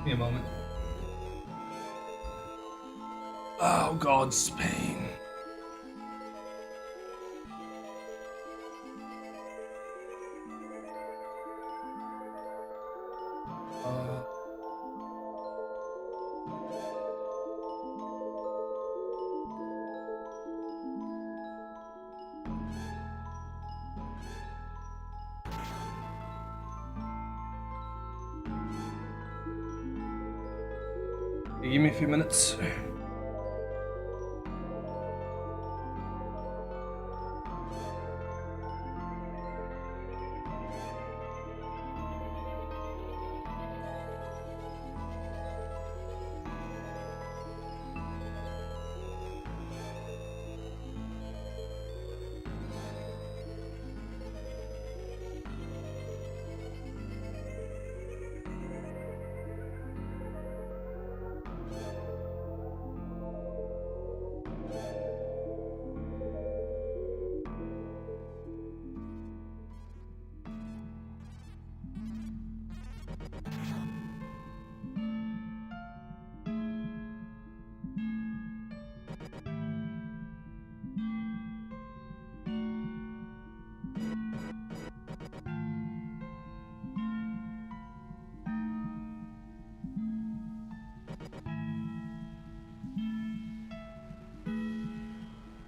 me a moment. Oh God, Spain. Give me a few minutes.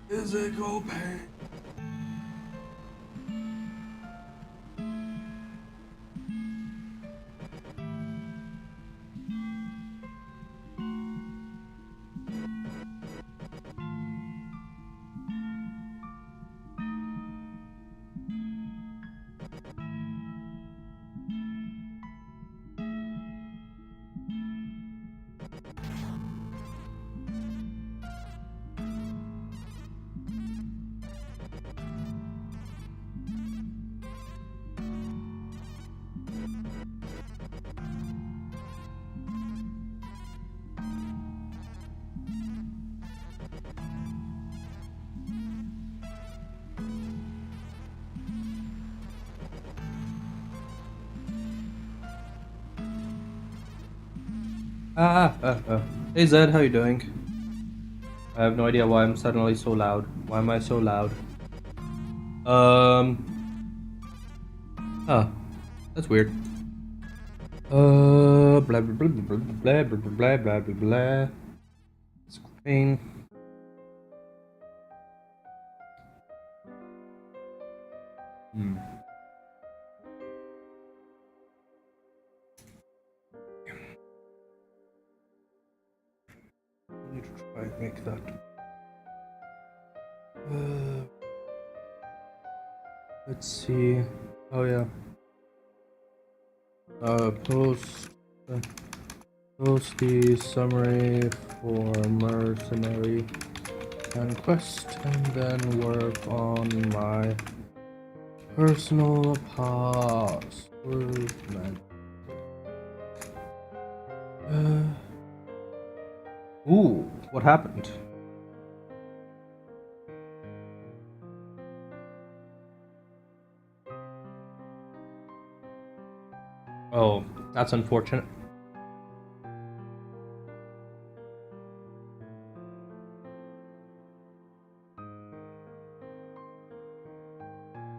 Physical pain. Hey Zed, how you doing? I have no idea why I'm suddenly so loud. Why am I so loud? Huh. That's weird. Blah blah blah blah blah blah blah blah blah blah. Screen. I need to try and make that. Let's see. Oh yeah. Post the summary for mercenary and quest, and then work on my personal password. Ooh, what happened? Oh, that's unfortunate.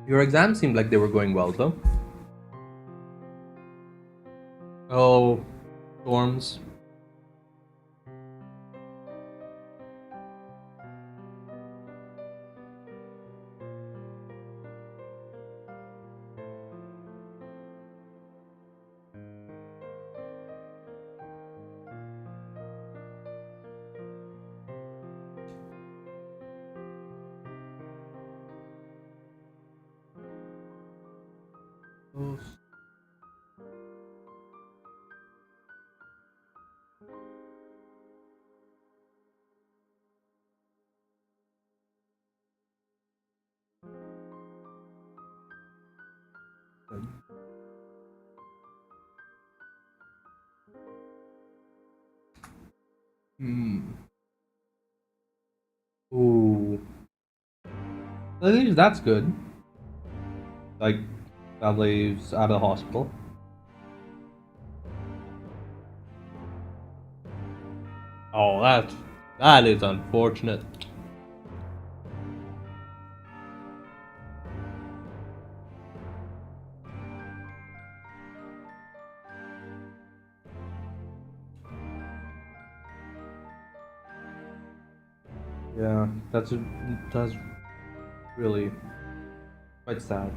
Your exams seemed like they were going well, though. Oh, storms. Ooh. At least that's good. Like, family's out of the hospital. Oh, that is unfortunate. Yeah, that's really quite sad.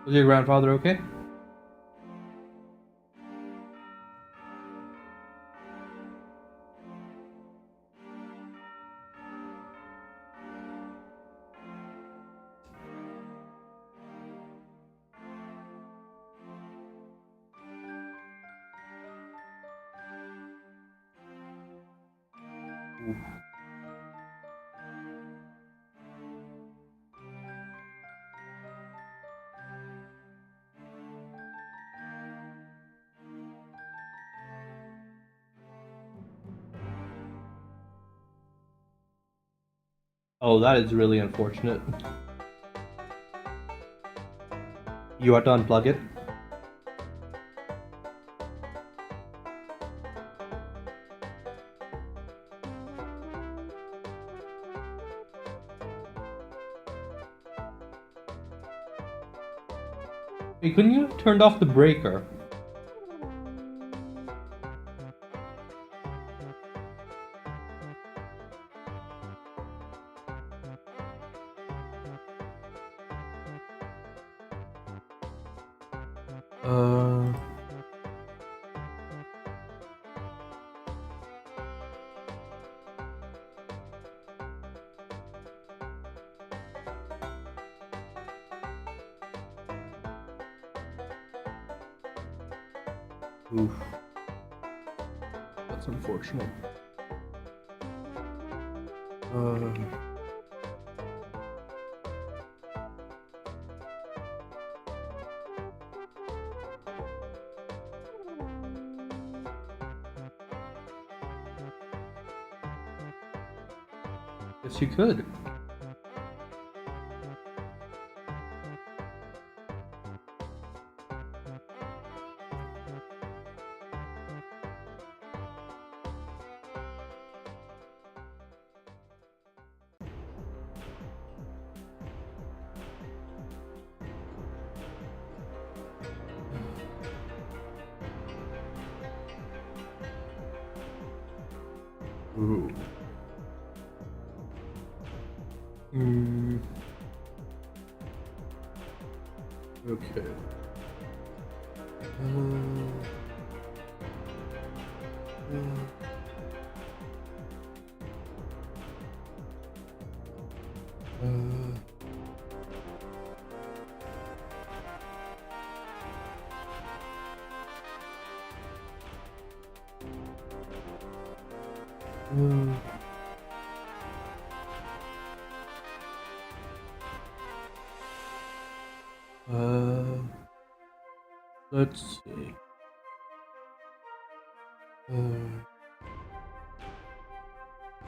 Was your grandfather okay? Oof. Oh, that is really unfortunate. You have to unplug it. Hey, couldn't you have turned off the breaker? Uh. Oof. That's unfortunate. Uh. Yes, you could. Ooh. Hmm. Okay. Uh, let's see.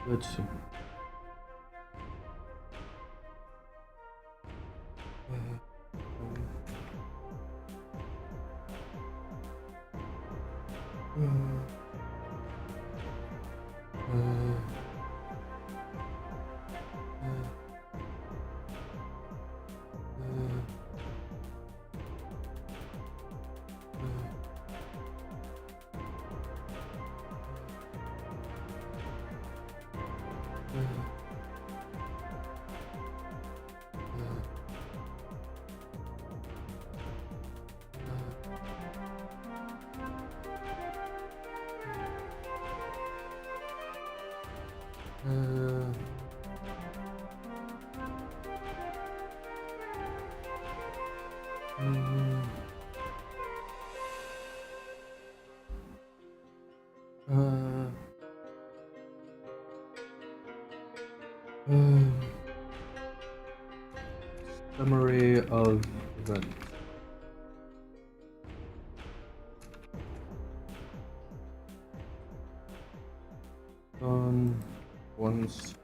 Let's see. Summary of events. On once.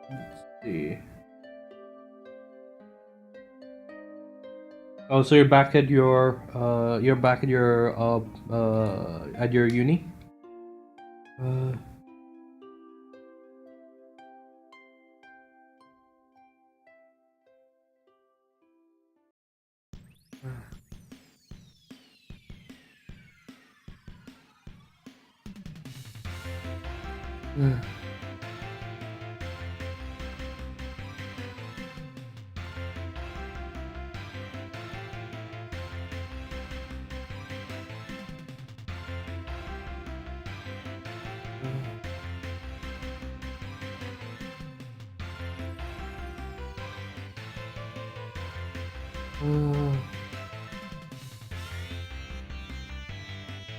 Let's see. Oh, so you're back at your at your uni?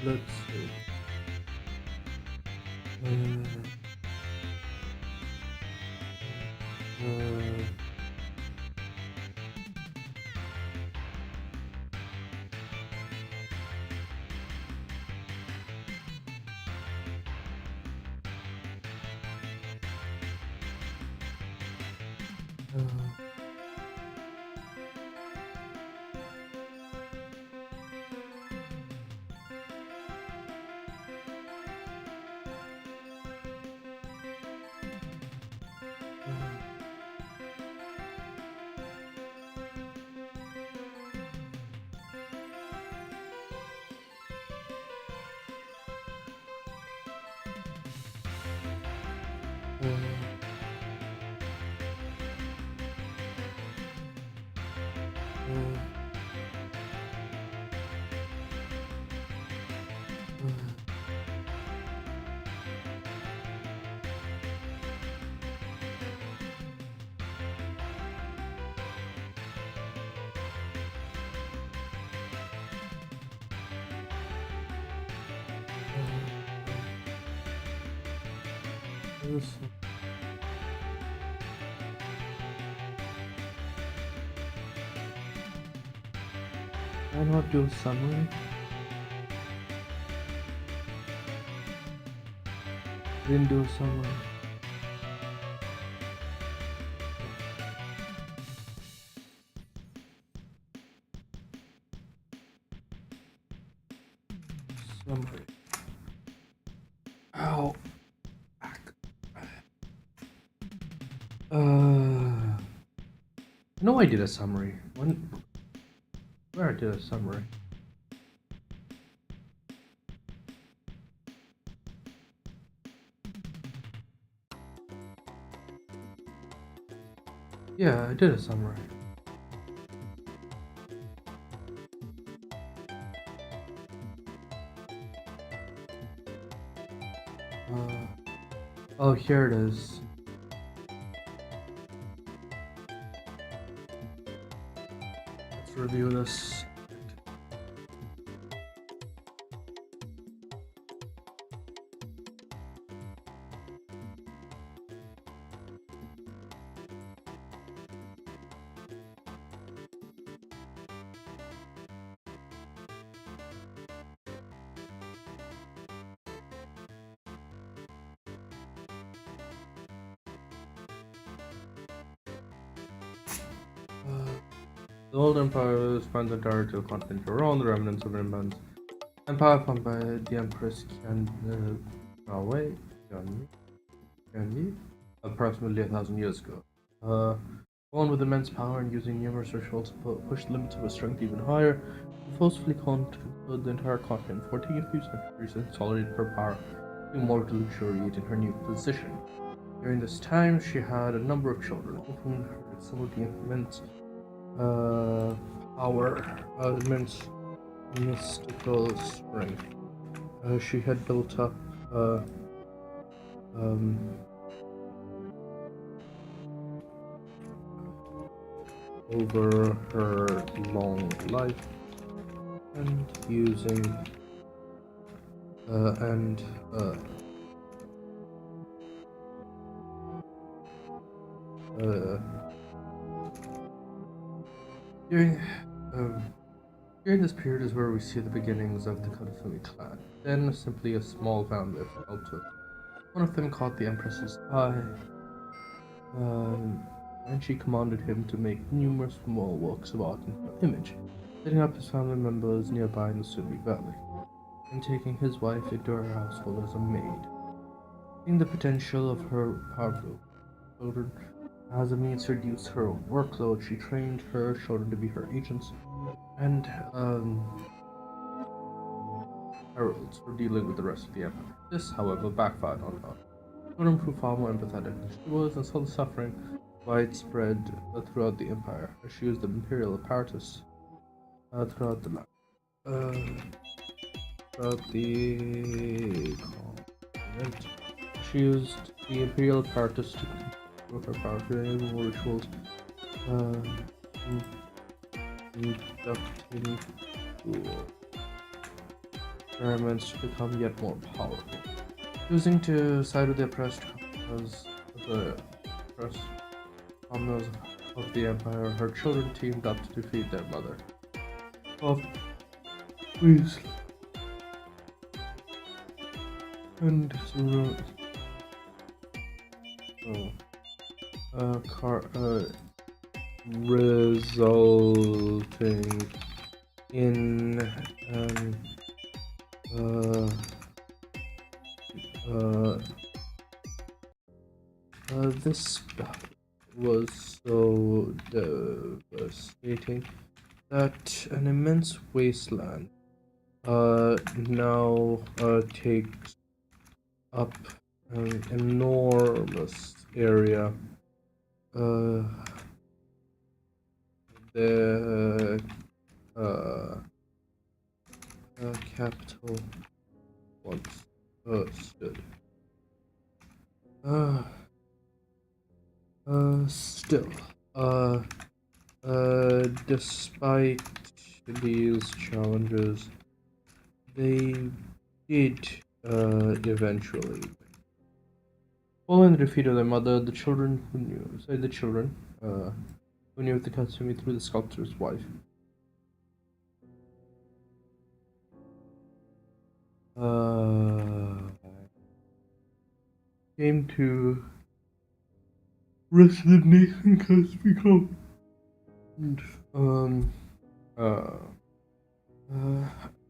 Let's see. Why not do a summary? Didn't do a summary. Summary. Ow. No, I did a summary. Where I did a summary? Yeah, I did a summary. Oh, here it is. Let's review this. The old empire spans entirely to continent around the remnants of an immense empire formed by the Empress Tianyi, approximately 1,000 years ago. Born with immense power and using numerous rituals to push the limits of his strength even higher, he forcefully conquered the entire continent, before taking a few centuries to consolidate her power, to more to luxuriate in her new position. During this time, she had a number of children, who inherited some of the immense power, immense mystical strength she had built up um, over her long life, and using and during um, during this period is where we see the beginnings of the Kadafumi clan. Then simply a small family of Shelter. One of them caught the Empress's eye, and she commanded him to make numerous small works of art in her image, setting up his family members nearby in the Sumi Valley, and taking his wife into her household as a maid. Seeing the potential of her powerful children as a means to reduce her own workload, she trained her children to be her agents and heralds for dealing with the rest of the empire. This, however, backfired on her. Children proved far more empathetic than she was, and saw the suffering widespread throughout the empire, as she used the imperial apparatus throughout the land. Throughout the continent, she used the imperial apparatus to control her power, creating rituals, conducting experiments to become yet more powerful. Choosing to side with the oppressed commoners of the empire, her children teamed up to defeat their mother. Of Weasley and resulting in this battle was so devastating that an immense wasteland now takes up an enormous area. The capital once stood. Still, despite these challenges, they did eventually. Following the defeat of their mother, the children who knew, who knew of the Katsumi through the sculptor's wife, came to resignate has become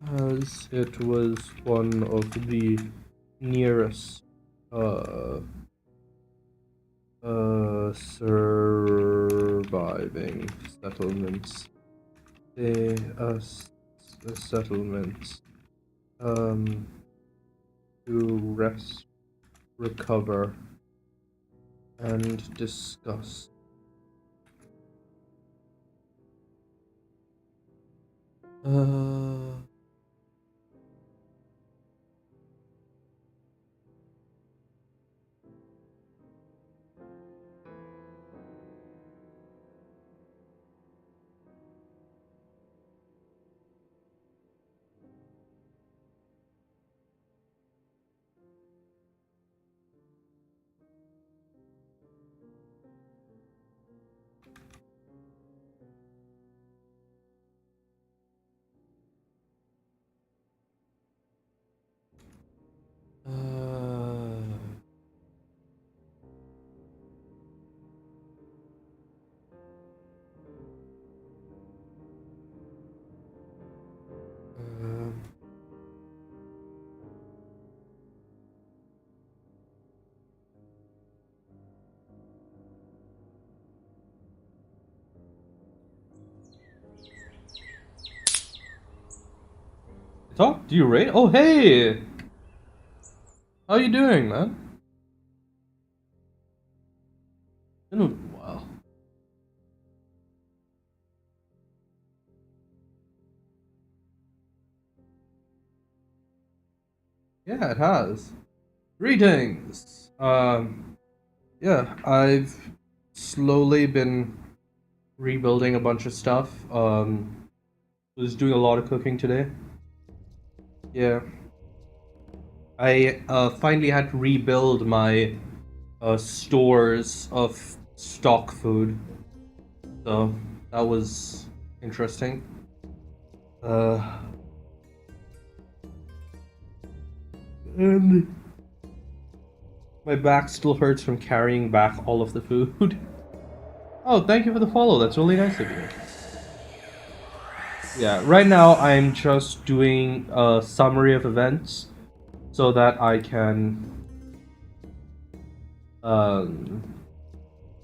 as it was one of the nearest surviving settlements. The settlements to rest, recover, and discuss. Talk to you, Ray? Oh, hey! How you doing, man? Been a while. Yeah, it has. Greetings! Yeah, I've slowly been rebuilding a bunch of stuff. Was doing a lot of cooking today. Yeah. I finally had to rebuild my stores of stock food. So that was interesting. Uh, and my back still hurts from carrying back all of the food. Oh, thank you for the follow. That's really nice of you. Yeah, right now I'm just doing a summary of events so that I can um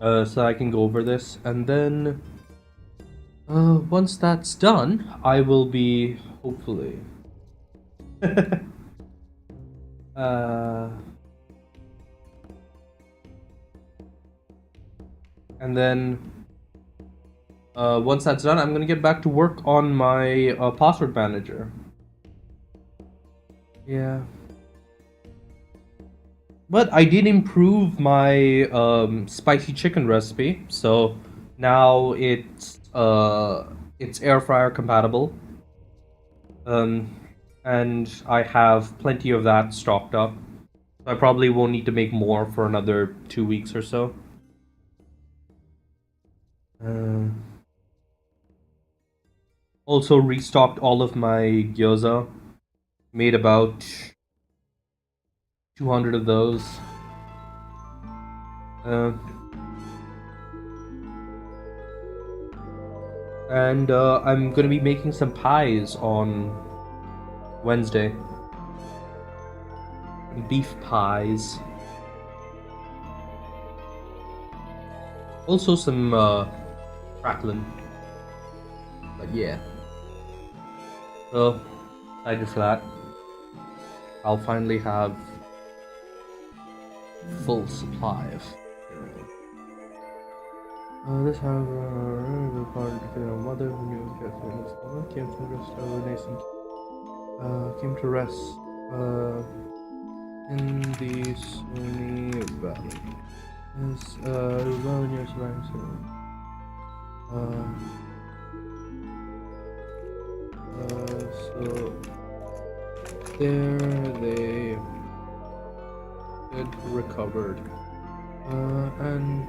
so I can go over this, and then once that's done, I will be hopefully uh and then once that's done, I'm gonna get back to work on my password manager. Yeah. But I did improve my spicy chicken recipe, so now it's air fryer compatible. Um, and I have plenty of that stocked up. I probably won't need to make more for another 2 weeks or so. Uh, Also restocked all of my gyoza. Made about 200 of those. Uh, and I'm gonna be making some pies on Wednesday. Beef pies. Also some crackling. But yeah. So, excited for that. I'll finally have full supply of this however required to fit a mother who knew Catherine was gone, came to rest came to rest in the Sony Valley. Yes, well near surrounding so there they had recovered and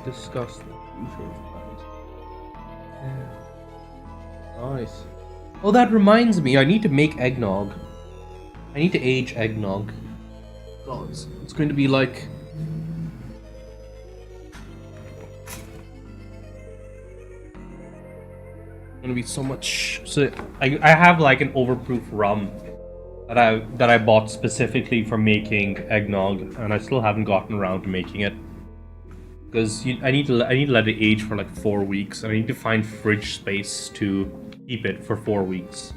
discussed the future of plans. Yeah. Nice. Oh, that reminds me, I need to make eggnog. I need to age eggnog. God, it's going to be like... gonna be so much. So I have like an overproof rum that I bought specifically for making eggnog, and I still haven't gotten around to making it because I need to let it age for like 4 weeks, and I need to find fridge space to keep it for 4 weeks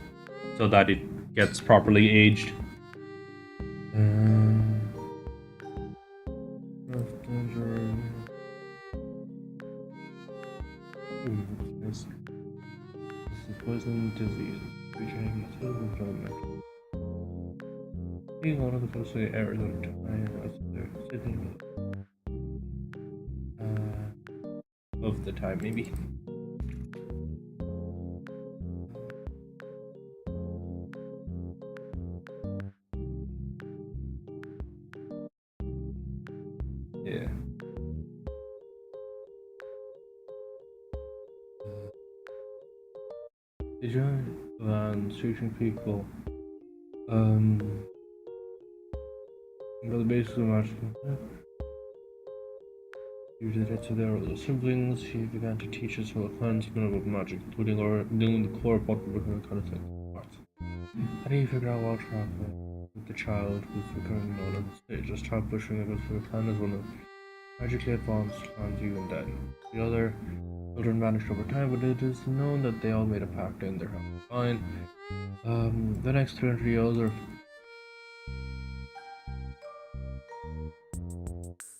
so that it gets properly aged. Poison disease, featuring development. Being one of the most areas of time of the time, maybe. Yeah. The giant van searching people. Well, the base of the magical. Due to the deaths of their older siblings, she began to teach us about plans about magic, including the core of what we're going to kind of think. How do you figure out what happened with the child who's becoming known on the stage? Just start pushing it for the plan is one of magically advanced plans you and Daddy. The other Children vanished over time, but it is known that they all made a pact in their house. Fine. The next 300 years are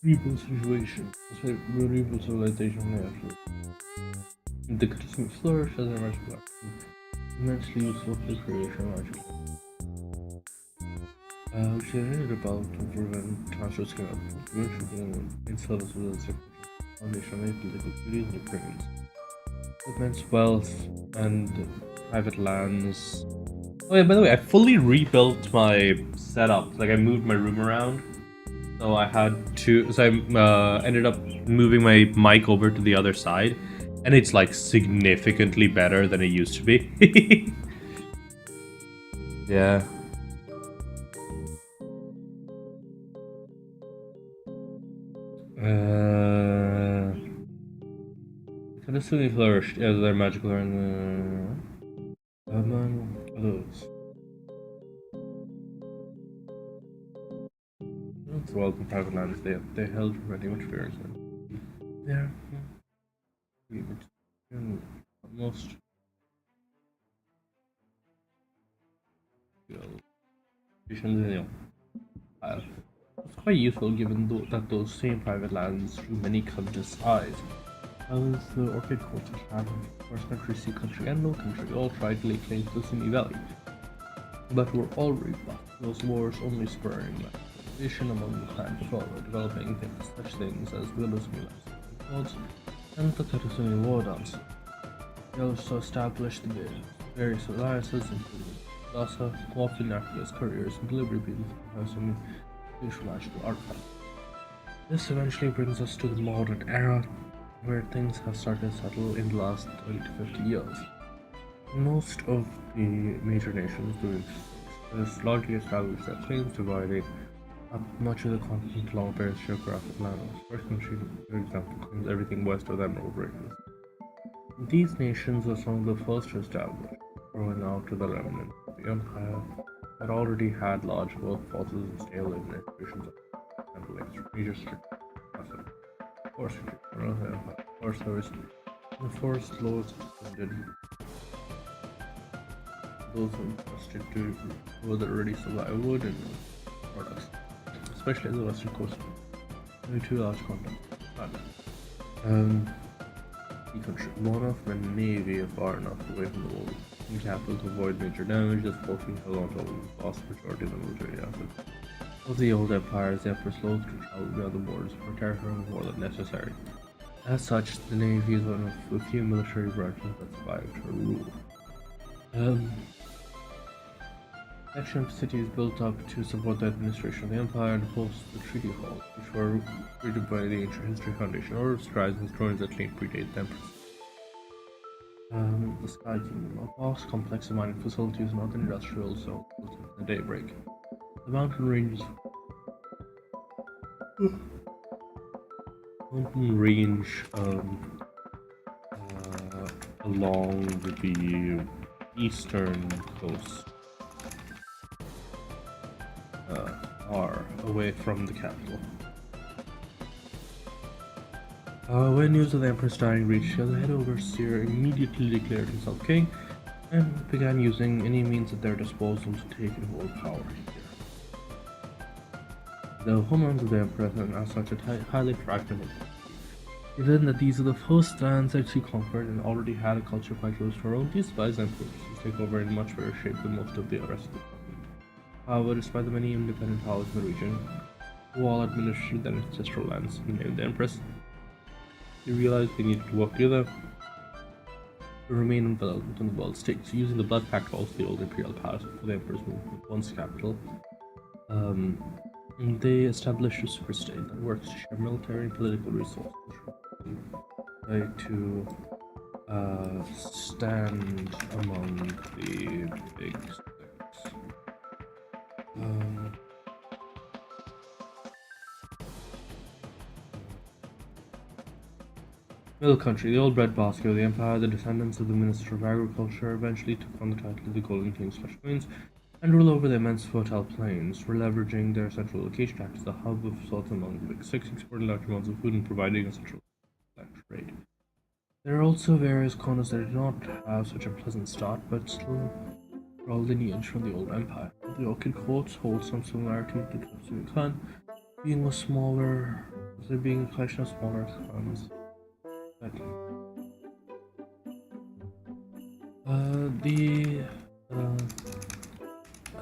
rebuild situation. Rebuild civilization naturally. The continue flourish as a magical art. Immensely useful for the creation of magic. Which they ended about to prevent transfer scale of in service within the foundation of political duties and opinions. Immense wealth and private lands. Oh yeah, by the way, I fully rebuilt my setup. Like I moved my room around. So I had to. So I ended up moving my mic over to the other side, and it's like significantly better than it used to be. Yeah. Constantly flourished as their magical and among others. Throughout the private lands, they held pretty much fairs. Yeah. Most it's quite useful given that those same private lands drew many covetous eyes. As the Orchid Coast had First Country, Sea Country, and Low Country all tried to lay claim to the Simi Valley, but were all rebuffed, those wars only spurring division among the clan before developing such things as Willow's gods and the Tatusuni war dance. They also established the various alliances, including Lhasa, who often acted as couriers and delivery people for some magical artifacts. This eventually brings us to the modern era, where things have started to settle in the last 20 to 50 years. Most of the major nations doing this largely established their claims, dividing up much of the continent along various geographic landmarks. First country, for example, claims everything west of the Emerald Ranges. These nations were some of the first to establish, growing out to the remnant of the empire had already had large workforces and scale administrations of major forest service, and the forest lords extended those entrusted to further already supply wood and products, especially at the western coast. Only two large continents. The country long enough and the navy far enough away from the world and capital to avoid major damage, as forcing held on to the vast majority of the military assets. Of the old empires, the emperors loathed to travel beyond the borders for territory more than necessary. As such, the navy is one of the few military branches that survived her rule. Section of cities built up to support the administration of the empire and host the treaty halls, which were created by the Ancient History Foundation, or scribes and historians that claim predate the emperors. The Sky Kingdom, a vast complex of mining facilities and other industrial zones built in the daybreak. The mountain range along the eastern coast are away from the capital. When news of the Empress dying reached the head overseer immediately declared himself king and began using any means at their disposal to take and hold power here. The homelands of the Empress and as such are highly fragmented. Given that these are the first lands that she conquered and already had a culture quite close to her own, these spies and forces take over in much better shape than most of the rest of the continent. However, despite the many independent powers in the region, who all administered their ancestral lands named the Empress, they realized they needed to work together to remain enveloped in the world state. So using the Blood Pact halls, the old imperial palace for the Emperor's movement, once capital, they established a super state that works to share military and political resources, to stand among the big six. Middle Country, the old breadbasket of the empire, the descendants of the Minister of Agriculture eventually took on the title of the Golden Kings/Queens and rule over the immense fertile plains, leveraging their central location to act as the hub of sorts among the Big Six, exporting large amounts of food and providing a central trade. There are also various colonies that do not have such a pleasant start, but still draw lineage from the old empire. The Orchid Courts hold some similarity with the Katsumi clan, being a collection of smaller clans. But,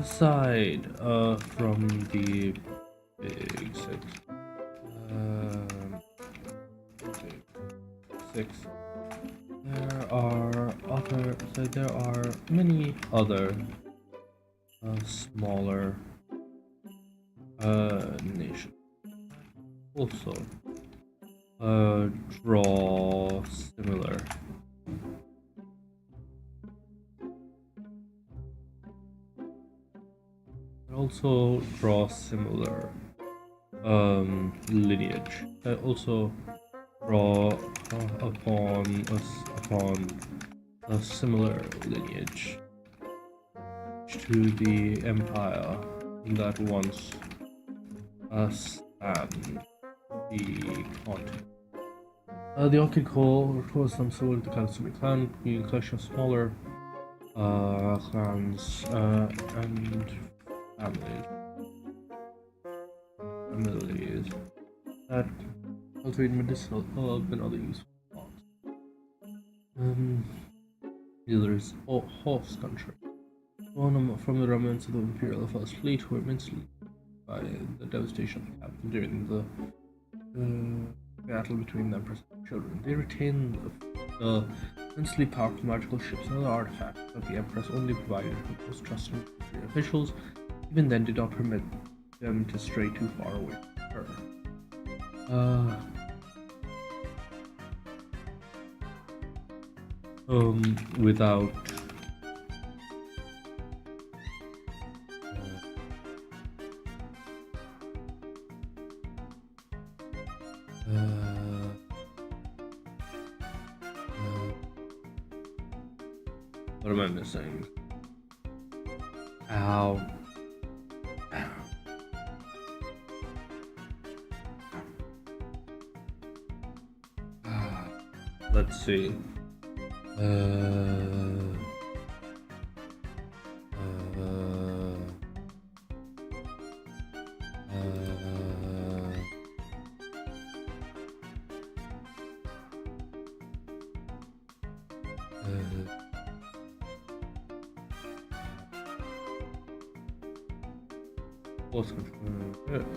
aside from the big six, there are many other smaller nations also draw similar. Also draw similar lineage. I also draw upon a similar lineage to the empire that once spanned the continent. The Orchid Court was some sort of the Katsumi clan, being a collection of smaller clans and families that cultivate medicinal herbs and other useful plants. There is horse country. One from the remnants of the Imperial First Fleet were immensely by the devastation of the capital during the battle between the Empress and children. They retained the immensely powerful magical ships and other artifacts that the Empress only provided her most trusted military officials, even then did not permit them to stray too far away from her. Without what am I missing? Ow. Let's see.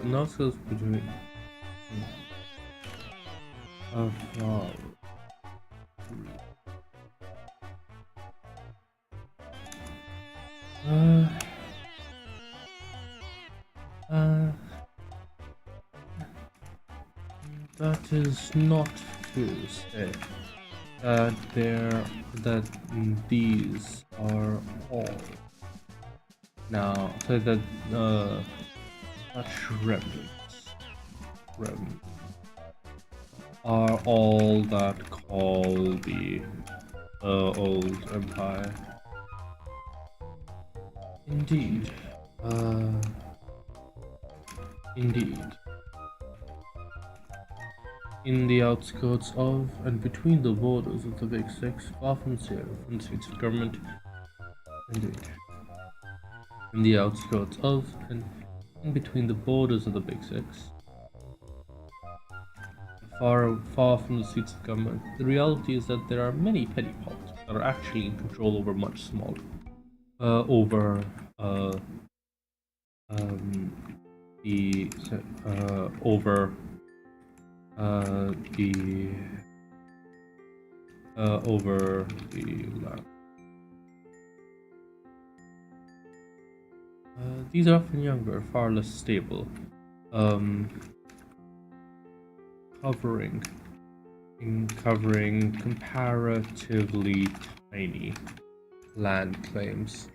Analysis between that is not to say that these are all now so that such remnants are all that call the old empire. Indeed. Indeed. In the outskirts of and between the borders of the Big Six, far from seats of government. Indeed. In the outskirts of and in between the borders of the Big Six, far from the seats of government, the reality is that there are many petty politics that are actually in control over much smaller, over the land. These are often younger, far less stable, covering comparatively tiny land claims.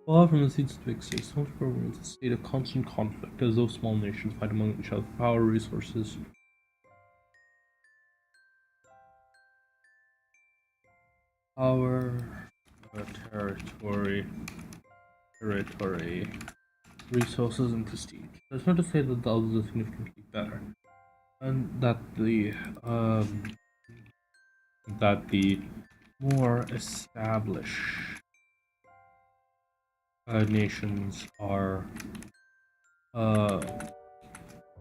Far from the seats of the Big Six, some remains a state of constant conflict as those small nations fight among each other for power, resources, Power, territory, resources, and prestige. That's not to say that the others are significantly better, and that the more established nations are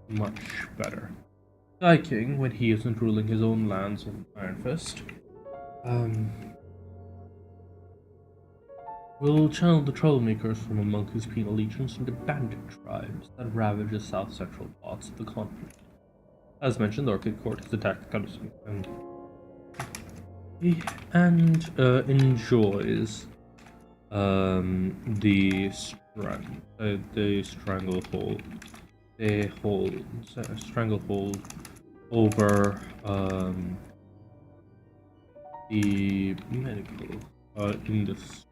much better. Sky King, when he isn't ruling his own lands in Iron Fist, will channel the troublemakers from among his penal legions into bandit tribes that ravage the south-central parts of the continent. As mentioned, the Orchid Court has attacked the country and enjoys the stranglehold. They hold stranglehold over the medical industry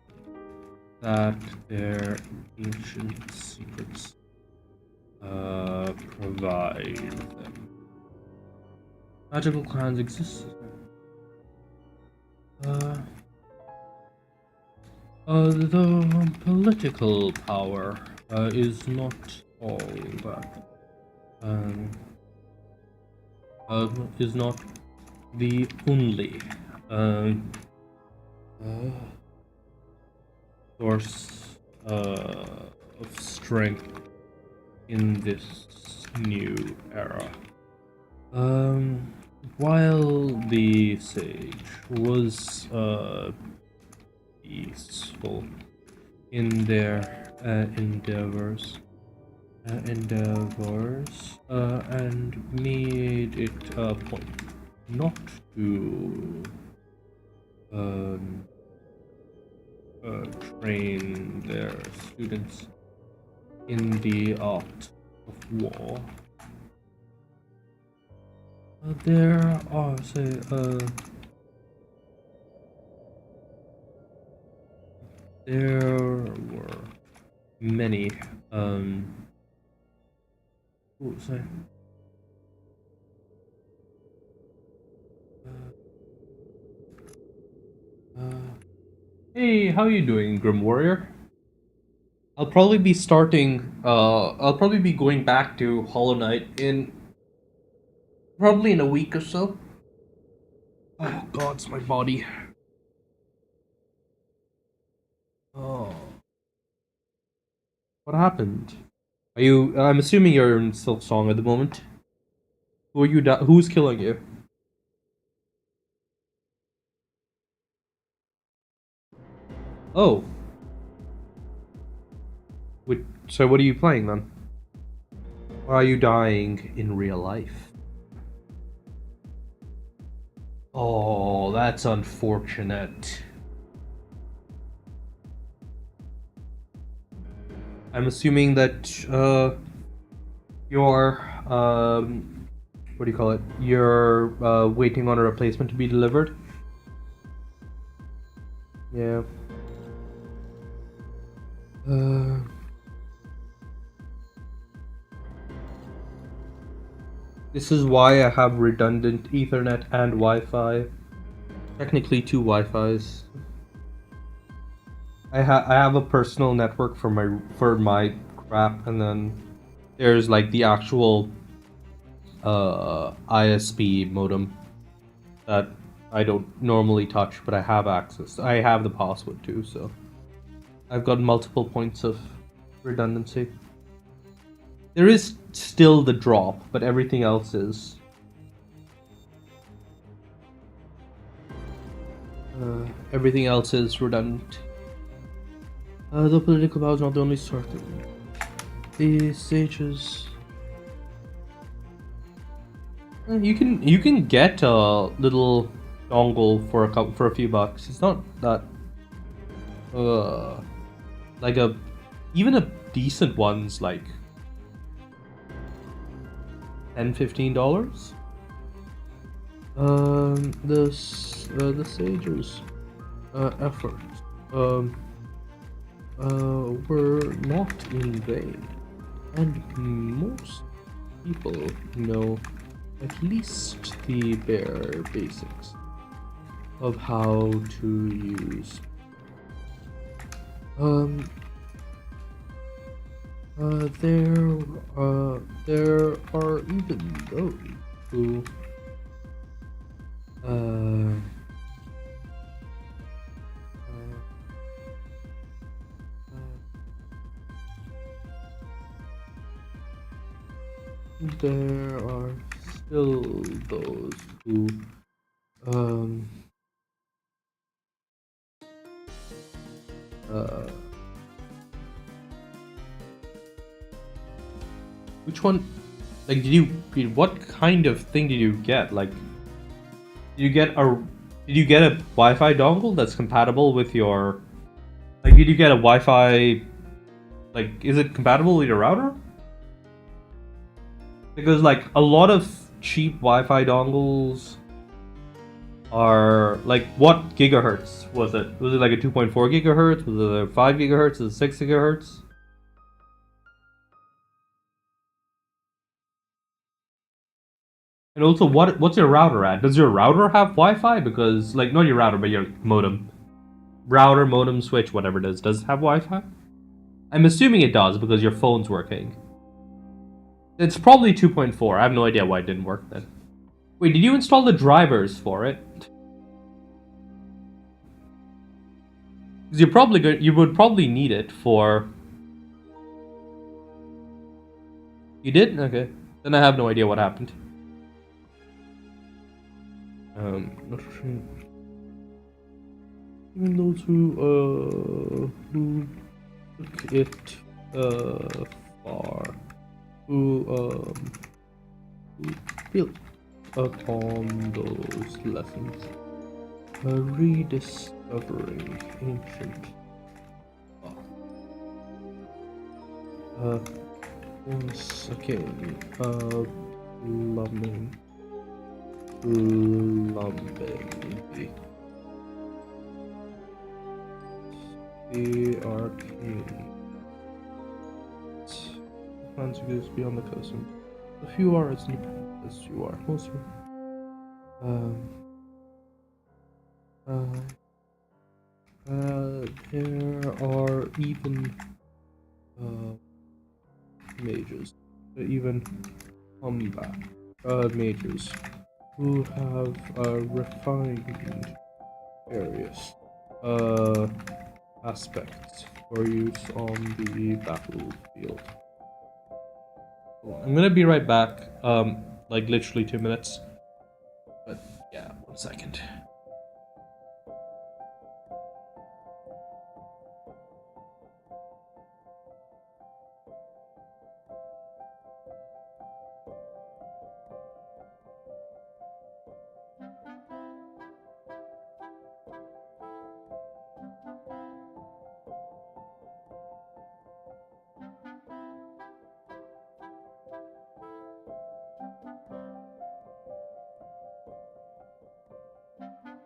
that their ancient secrets provide them. Magical clans exist. The political power is not all that. Is not the only source of strength in this new era. While the Sage was peaceful in their endeavors, and made it a point not to train their students in the art of war. There were many hey, how are you doing, Grim Warrior? I'll probably be going back to Hollow Knight in probably in a week or so. Oh god, it's my body. Oh. What happened? I'm assuming you're in Silk Song at the moment. Who are you who's killing you? Oh. So what are you playing then? Or are you dying in real life? Oh, that's unfortunate. I'm assuming that you're what do you call it? You're waiting on a replacement to be delivered. Yeah. This is why I have redundant Ethernet and Wi-Fi. Technically 2 Wi-Fis. I have a personal network for my crap, and then there's like the actual ISP modem that I don't normally touch, but I have access. I have the password too, so I've got multiple points of redundancy. There is still the drop, but everything else is. Everything else is redundant. The political power is not the only source. The sages. You can get a little dongle for a few bucks. It's not that like even a decent one's like $10-15. The sages' efforts were not in vain, and most people know at least the bare basics. of how to use. There are even those who there are still those who which one? Like, what kind of thing did you get? Like, did you get a Wi-Fi dongle that's compatible with your, like, did you get a Wi-Fi, like, is it compatible with your router? Because, like, a lot of cheap Wi-Fi dongles are, like, what gigahertz was it? Was it like a 2.4 gigahertz? Was it a 5 gigahertz? Was it 6 gigahertz? And also, what's your router at? Does your router have Wi-Fi? Because, like, not your router, but your modem. Router, modem, switch, whatever it is, does it have Wi-Fi? I'm assuming it does because your phone's working. It's probably 2.4. I have no idea why it didn't work then. Wait, did you install the drivers for it? Because you would probably need it for. You did? Okay. Then I have no idea what happened. Not sure. Even those who took it far, who built upon those lessons, rediscovering ancient once again, plumbing, the arcane. Plans to go beyond the coast. A few are as independent as you are. Most are. There are even mages, even combat mages who have refined various aspects for use on the battlefield. I'm gonna be right back, like literally 2 minutes. But yeah, 1 second. Thank you.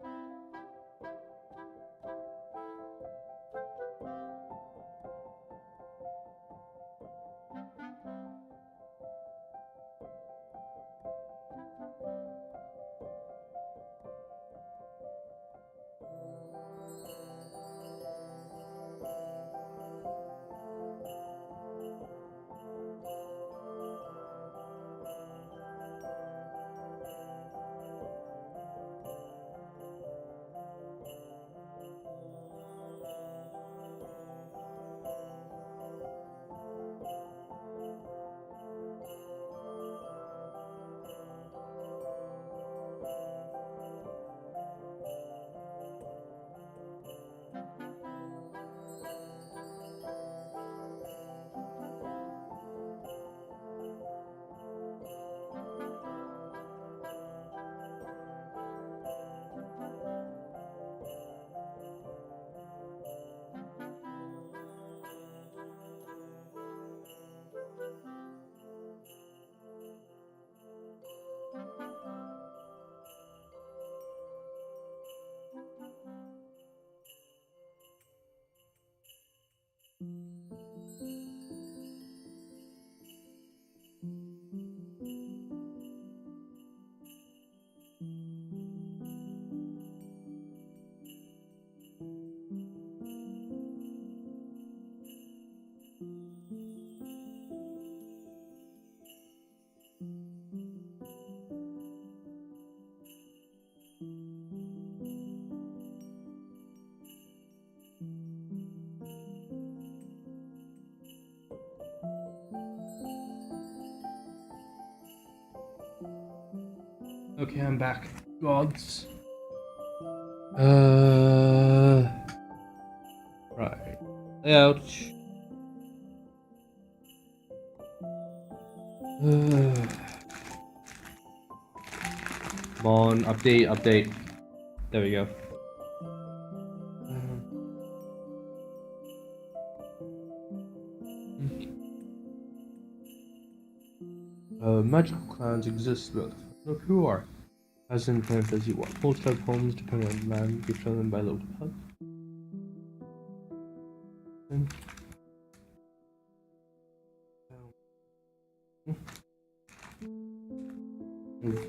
Okay, I'm back. Gods. Right. Ouch. Come on, update. There we go. Magical clans exist, but no who are. As in Final Fantasy 1. Most have homes depending on land determined by local health.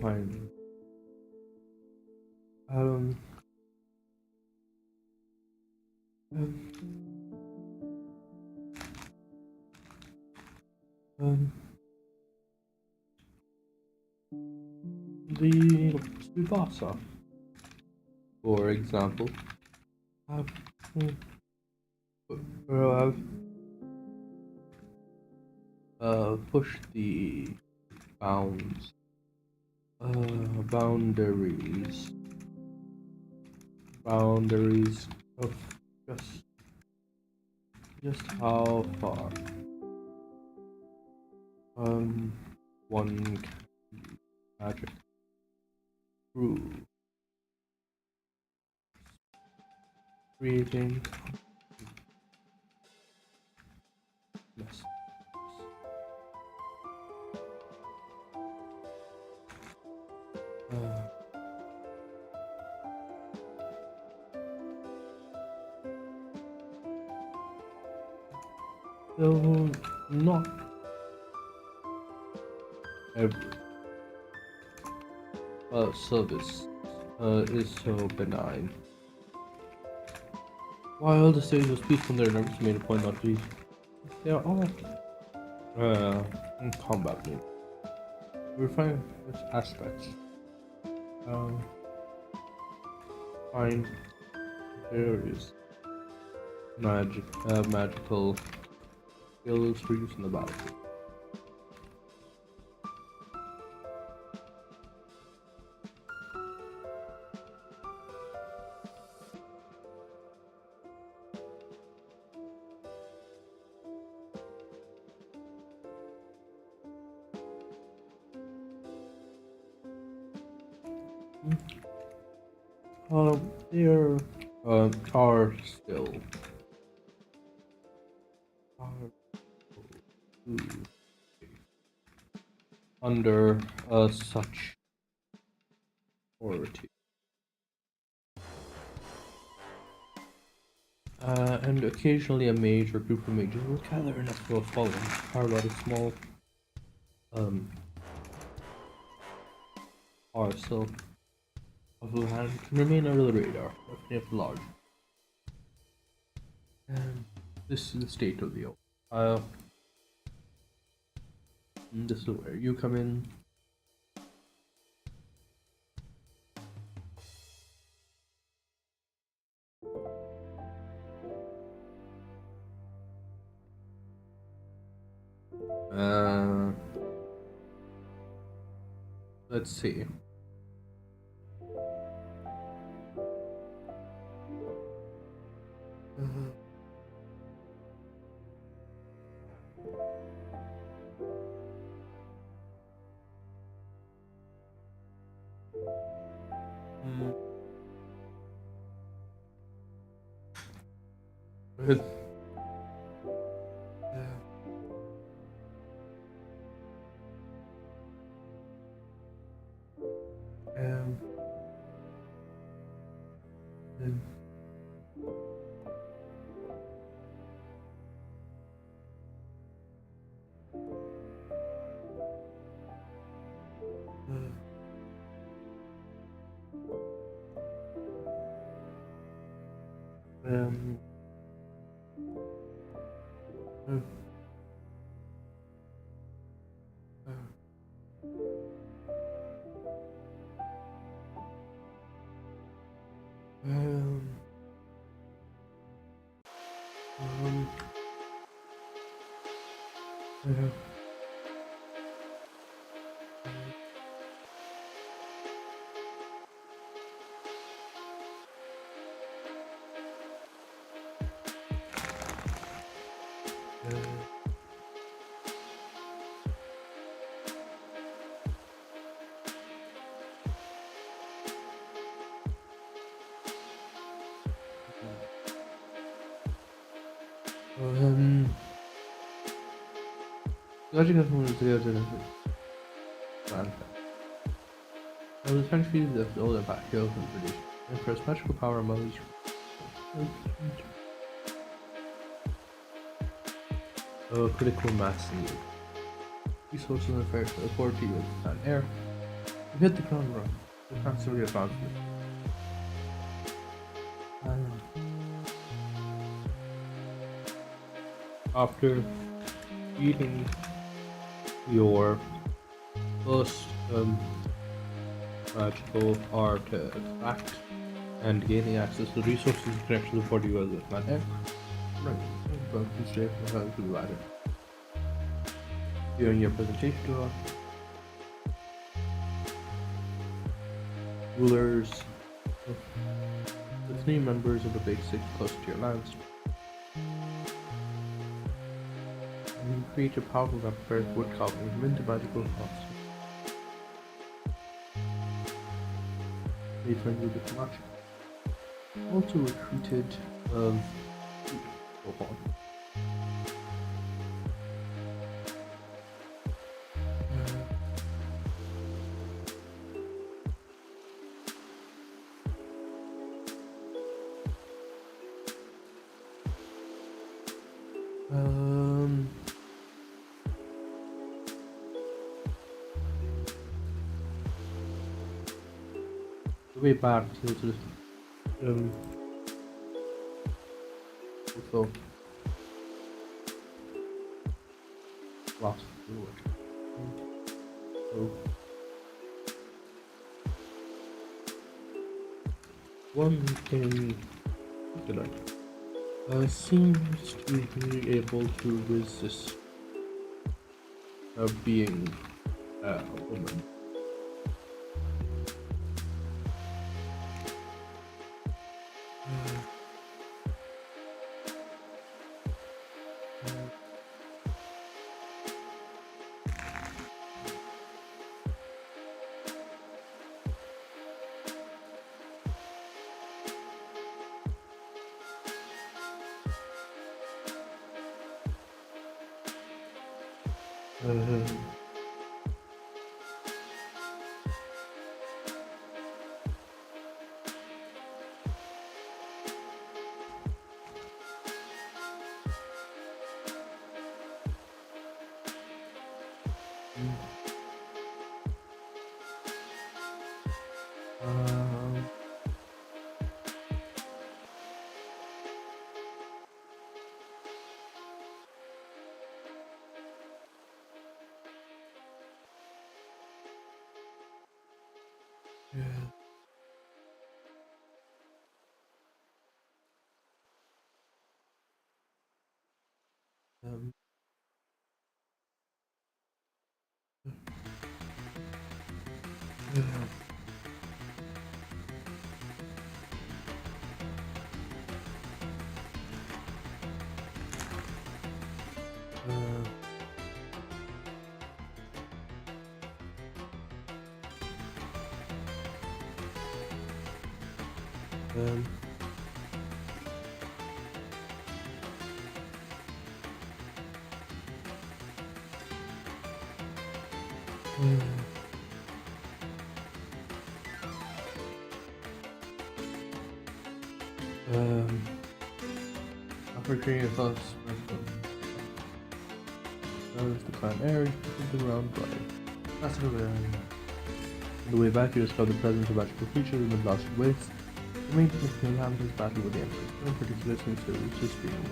Fine. The Tsubasa, for example, have pushed the bounds, boundaries of just how far one can use magic through creating mess. So not every service is so benign. While the stage was peaceful, their numbers made a point not to be. They are all in combat mode. Refine its aspects. Find various magical skills for use in the battlefield. There are still under such authority. And occasionally a mage or group of mages will gather enough to a following to carve out a small parcel of land can remain under the radar, if large. And this is the state of the old. This is where you come in. Let's see. Um, um, yeah. Judging us from the videos in man. I was trying to feel the old impact heroes and tradition. And for its magical power among each critical mass needed. Resources and affairs for the poor people and air. We hit the ground run. The constantly advancement. After beating your first magical artifact and gaining access to resources and connections afforded you as a man air. Right. Welcome straight from how to the ladder. During your presentation to us, rulers, the 3 members of the Big Six close to your lands. And you create a powerful map prepared wood carving with mint magical costs. Made friends with the magic. Also recruited Gohan. Way back to also lost the word. So one thing that seems to be able to resist being a woman. After creating your thoughts, the clan area, the ground by massive area. On the way back, you discover the presence of magical creatures in the blasted wastes. The main thing happened is battle with the Emperor, in particular listening to just being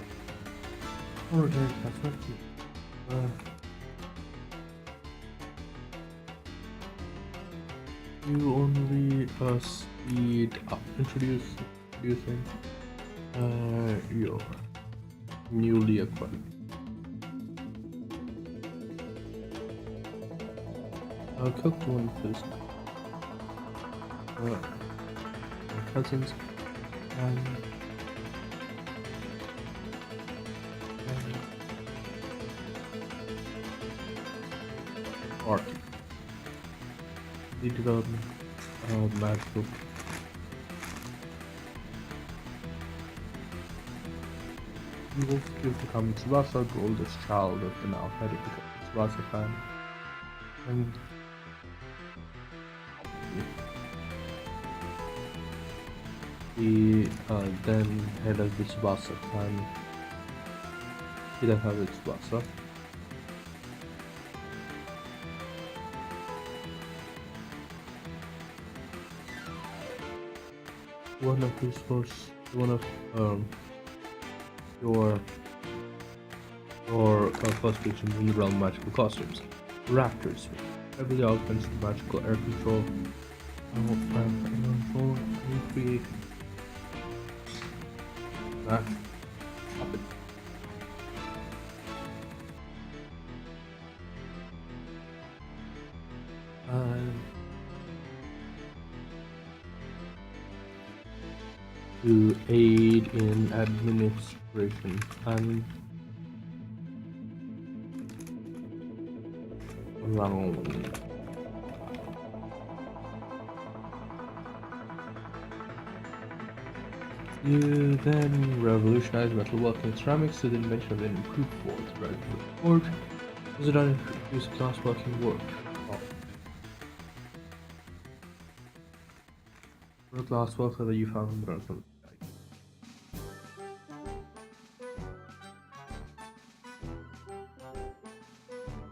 one return to you only speed up. Introduce using your newly acquired. Cook one for this my cousins and art. The development of magical. You will give to become Tsubasa, the oldest child of the now headed Tsubasa family. And the then head of the Tsubasa clan. He then has Tsubasa. One of his first, one of your first creations in the realm of magical costumes. Raptors, heavily augmented magical air control. Recreation. Stop it. To aid in administration planning around. You then revolutionize metalworking ceramics to the invention of an improved forge, ready for the forge. Was it on introduce glassworking work? What a glassworker that you found in the Brooklyn.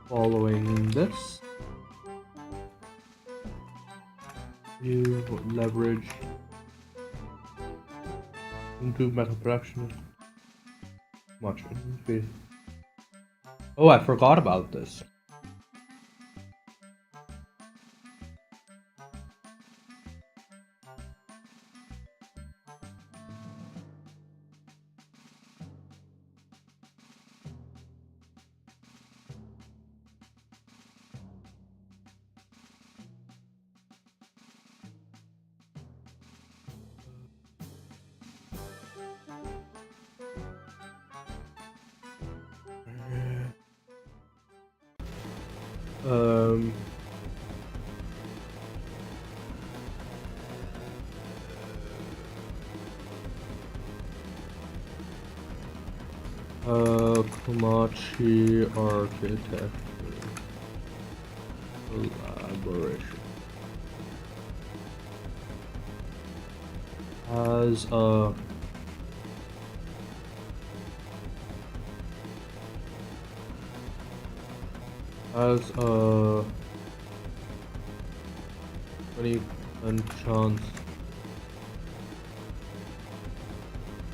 Following this, you leverage improved metal production. Much. Oh, I forgot about this. Komachi architecture collaboration as a Has a 20% chance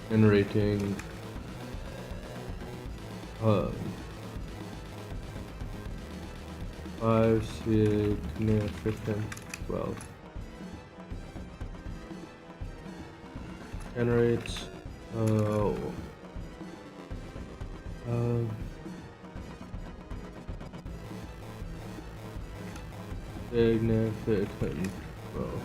generating 5 significant wealth. Generates significant wealth.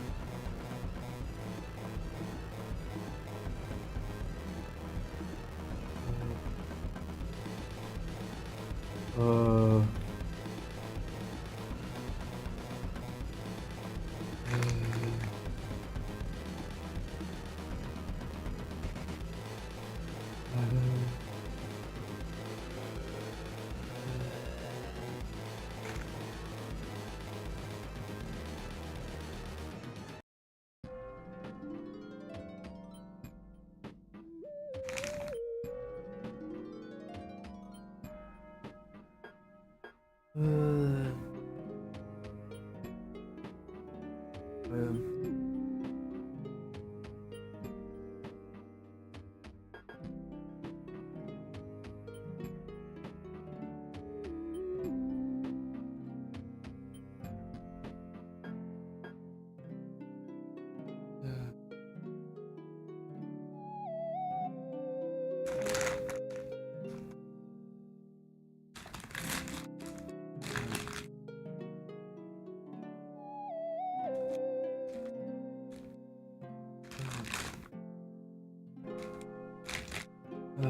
Uh,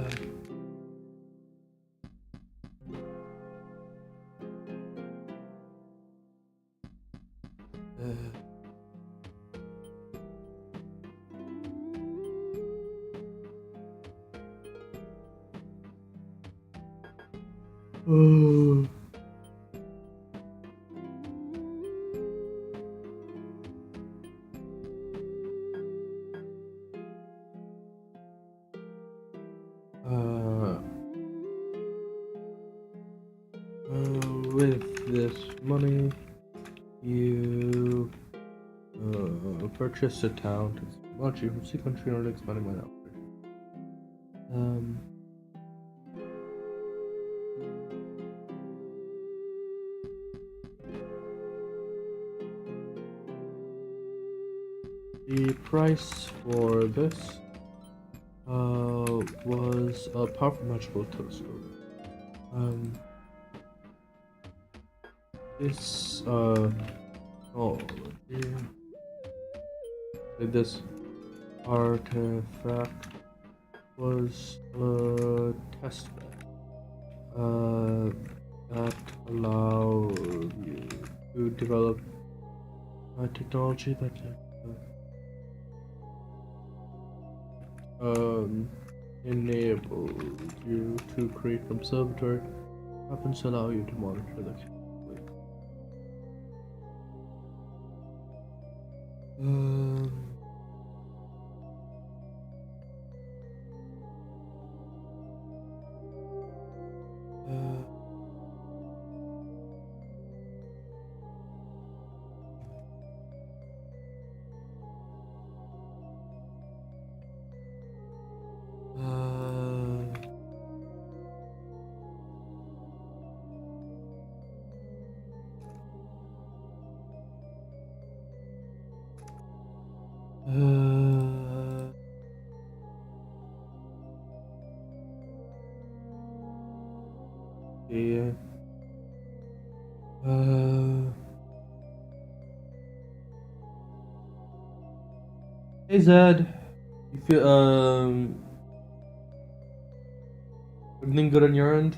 uh, uh, with this money, you purchase a town. It's much you from sea country or expanding my outfit. The price for this was a powerful magical telescope. This oh yeah. This artifact was a test bed that allowed you to develop a technology that enabled you to create an observatory happens to allow you to monitor the yeah. Hey Zed, you feel everything good on your end?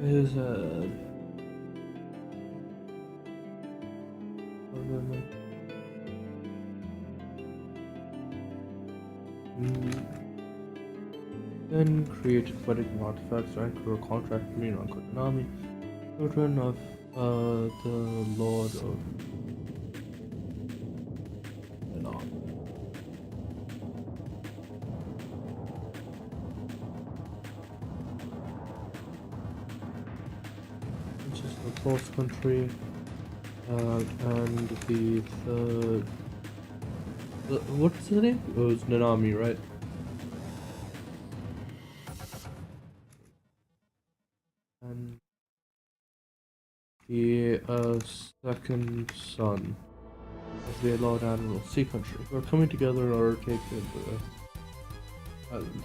Hey Zed. Then create aquatic artifacts to anchor a contract between Konami, children of the Lord of Menon. This is the fourth country, and the third. What's the name? It was Nanami, right? And the second son of the Lord Admiral Sea Country. We're coming together in order to take the island.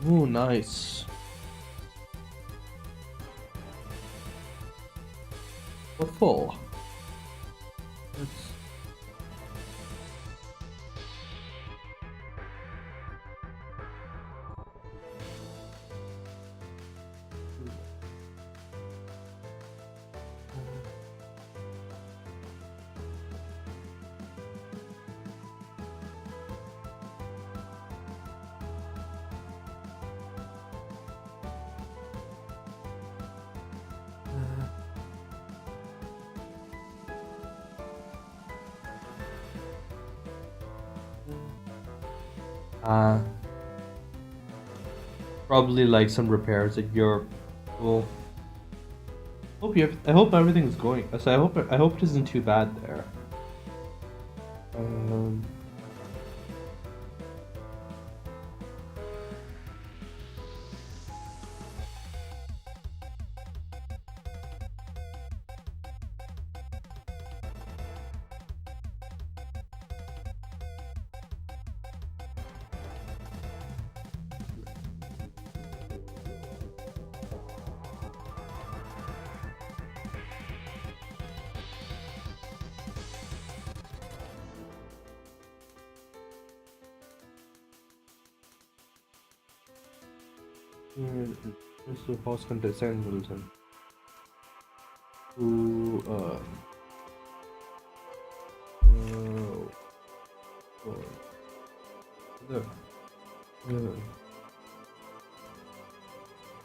Ooh, nice. What for? Probably like some repairs at your school. I hope everything's going. So I hope it isn't too bad there. Um, Mr. Hoskins design Wilson, who uh, the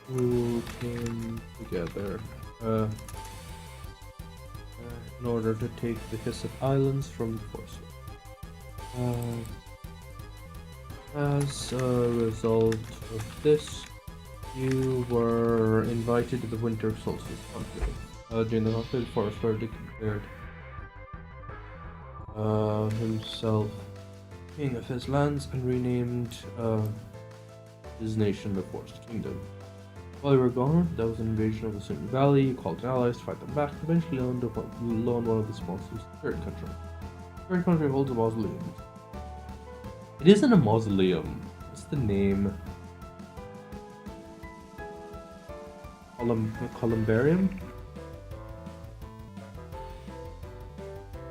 who came together in order to take the Hyssop Islands from the Force. As a result of this, you were invited to the Winter Solstice conflict. During the conflict, Forest declared himself king of his lands and renamed his nation the Forest Kingdom. While you were gone, there was an invasion of the Sumi Valley. You called in allies to fight them back, and eventually loaned one of these monsters to Third Country. Third Country holds a mausoleum. It isn't a mausoleum. What's the name? Columbarium?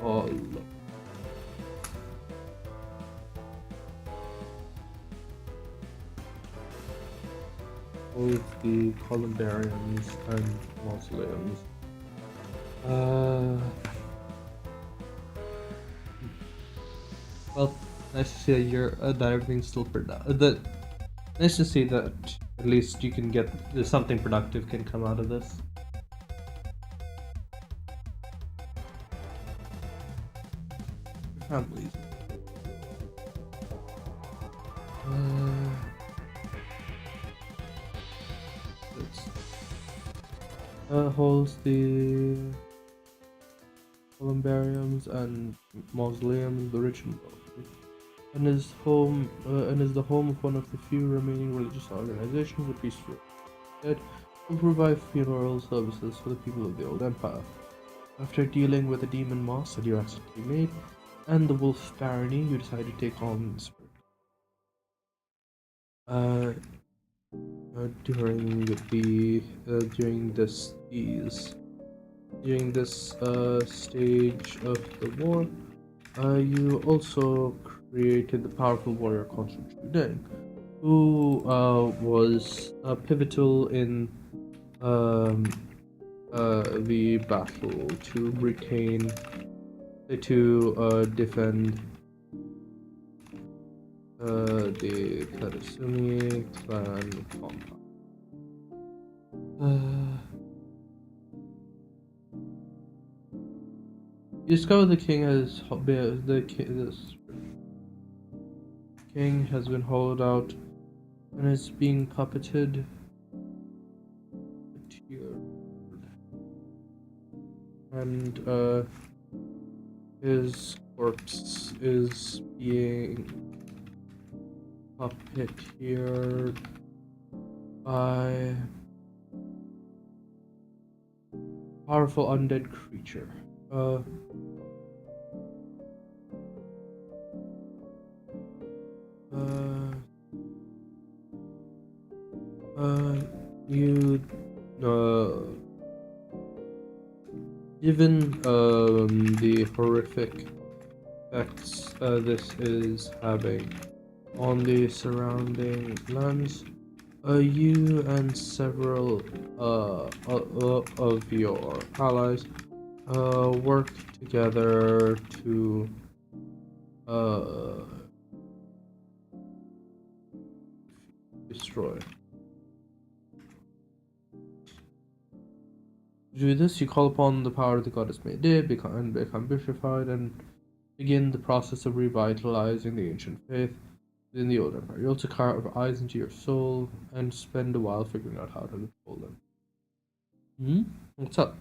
Oh, both the columbariums and mausoleums. Well, nice to see that everything's still productive. Nice to see that at least you can get something productive can come out of this. Families. Holds the columbariums and mausoleums, the rich and wealthy, and is the home of one of the few remaining religious organizations of peaceful dead who provide funeral services for the people of the old empire. After dealing with the demon moss that you accidentally made and the wolf barony, you decide to take on the spirit. During this stage of the war, you also created the powerful warrior consort Deng, who was pivotal in the battle to defend the Karasumi clan compound. You discover the king has been hollowed out and is being puppeted. And his corpse is being puppeteered by a powerful undead creature. Given the horrific effects this is having on the surrounding lands, you and several of your allies work together to destroy. To do this, you call upon the power of the goddess Mayday, become beatified, and begin the process of revitalizing the ancient faith. in the old empire. You also carve eyes into your soul and spend a while figuring out how to control them. What's up?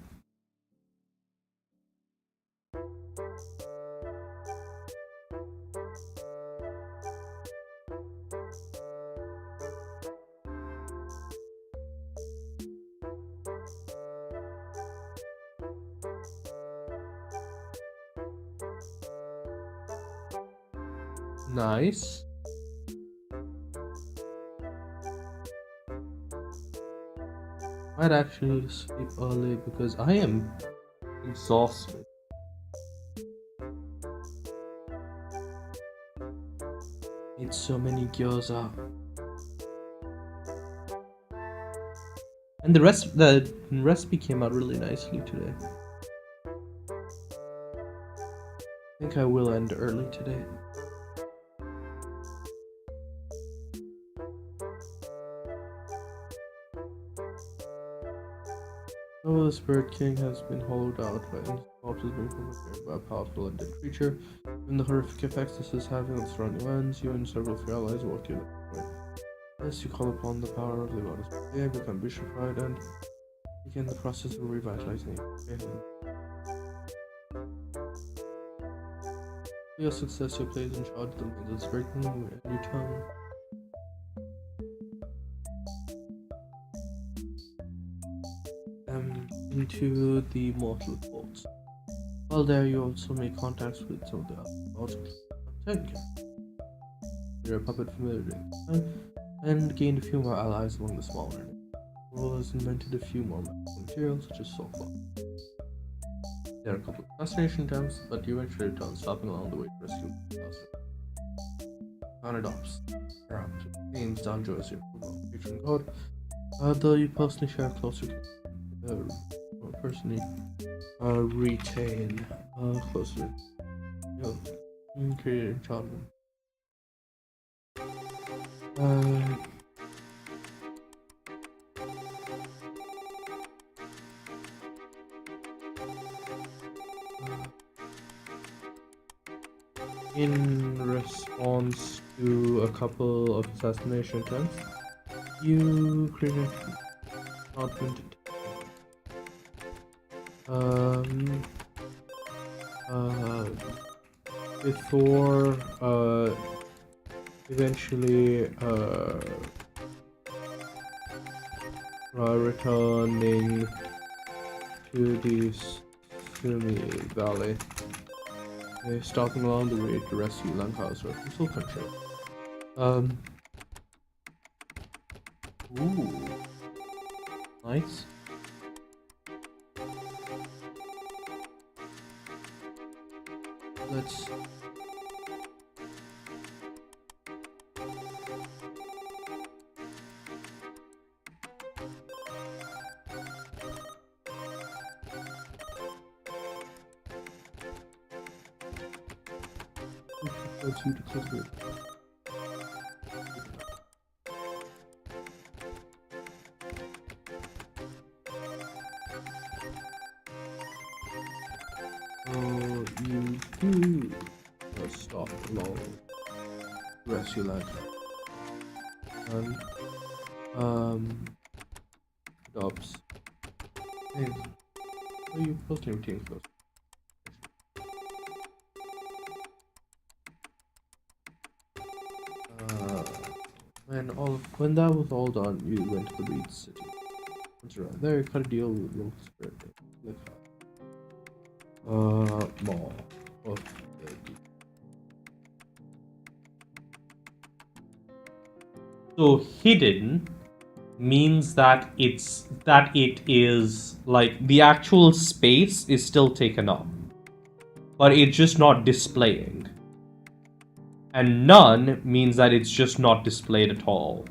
Nice. Might actually sleep early because I am exhausted. Ate so many gyoza. And the recipe came out really nicely today. I think I will end early today. Though the Spirit King has been hollowed out by corpse has been conquered by a powerful undead creature. Given the horrific effects this is having on surrounding lands, you and several of your allies walk to the point. As you call upon the power of the goddess, they become beatified and begin the process of revitalizing it. For your success, your place in charge of the lands of Spirit King and you turn into the mortal courts. While there, you also make contacts with some of the other gods. You're a puppet familiar during this time, and gained a few more allies among the smaller enemies. The world has invented a few more materials, such as soul cloth. There are a couple of assassination attempts, but you eventually return, stopping along the way to rescue the master. Khan adopts. Names down joys your patron god, though you personally share closer personally retain closer created childhood. In response to a couple of assassination attempts, you created augmented before eventually returning to the Sumi Valley, stopping along the way to rescue Lancaster from Soul Country. Ooh, nice. Let's you to cultivate. You do stop along rescue land and adopts. Hey, are you personally routine close? When that was all done, you went to the Reed City. Once you're there, you cut a deal with the local spirit. More of So hidden means that it is like the actual space is still taken up, but it's just not displaying. And none means that it's just not displayed at all.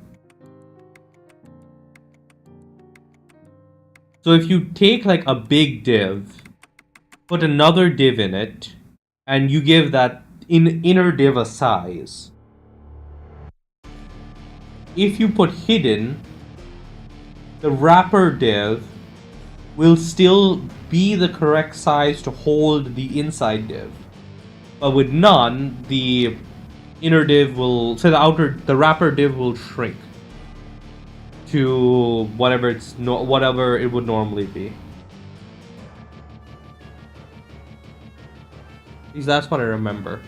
So if you take like a big div, put another div in it, and you give that inner div a size. If you put hidden, the wrapper div will still be the correct size to hold the inside div. But with none, the inner div will, so the wrapper div will shrink to whatever whatever it would normally be. Because that's what I remember.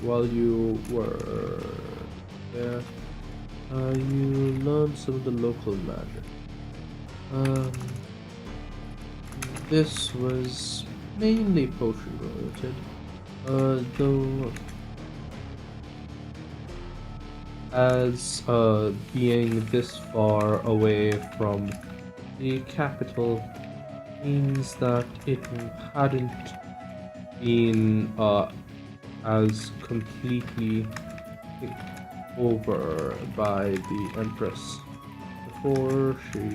While you were there, you learned some of the local magic. This was mainly potion related, though as being this far away from the capital means that it hadn't been as completely taken over by the Empress before she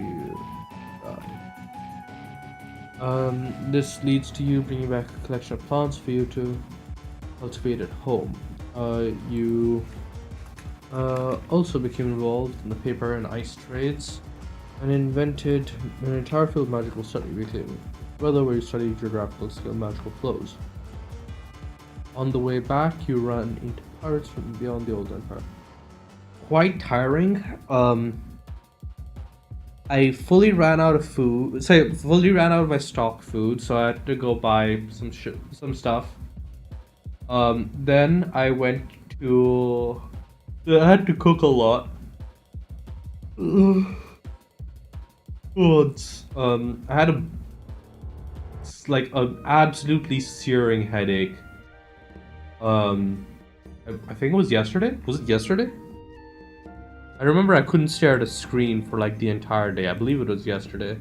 died. This leads to you bringing back a collection of plants for you to cultivate at home. You also became involved in the paper and ice trades and invented an entire field of magical study, whether where you studied geographical skill and magical flows. On the way back, you ran into pirates from beyond the old empire. Quite tiring. I fully ran out of food. Fully ran out of my stock food, so I had to go buy some stuff. Then I went to. I had to cook a lot. I had an absolutely searing headache. I think it was yesterday. Was it yesterday? I remember I couldn't stare at a screen for like the entire day. I believe it was yesterday.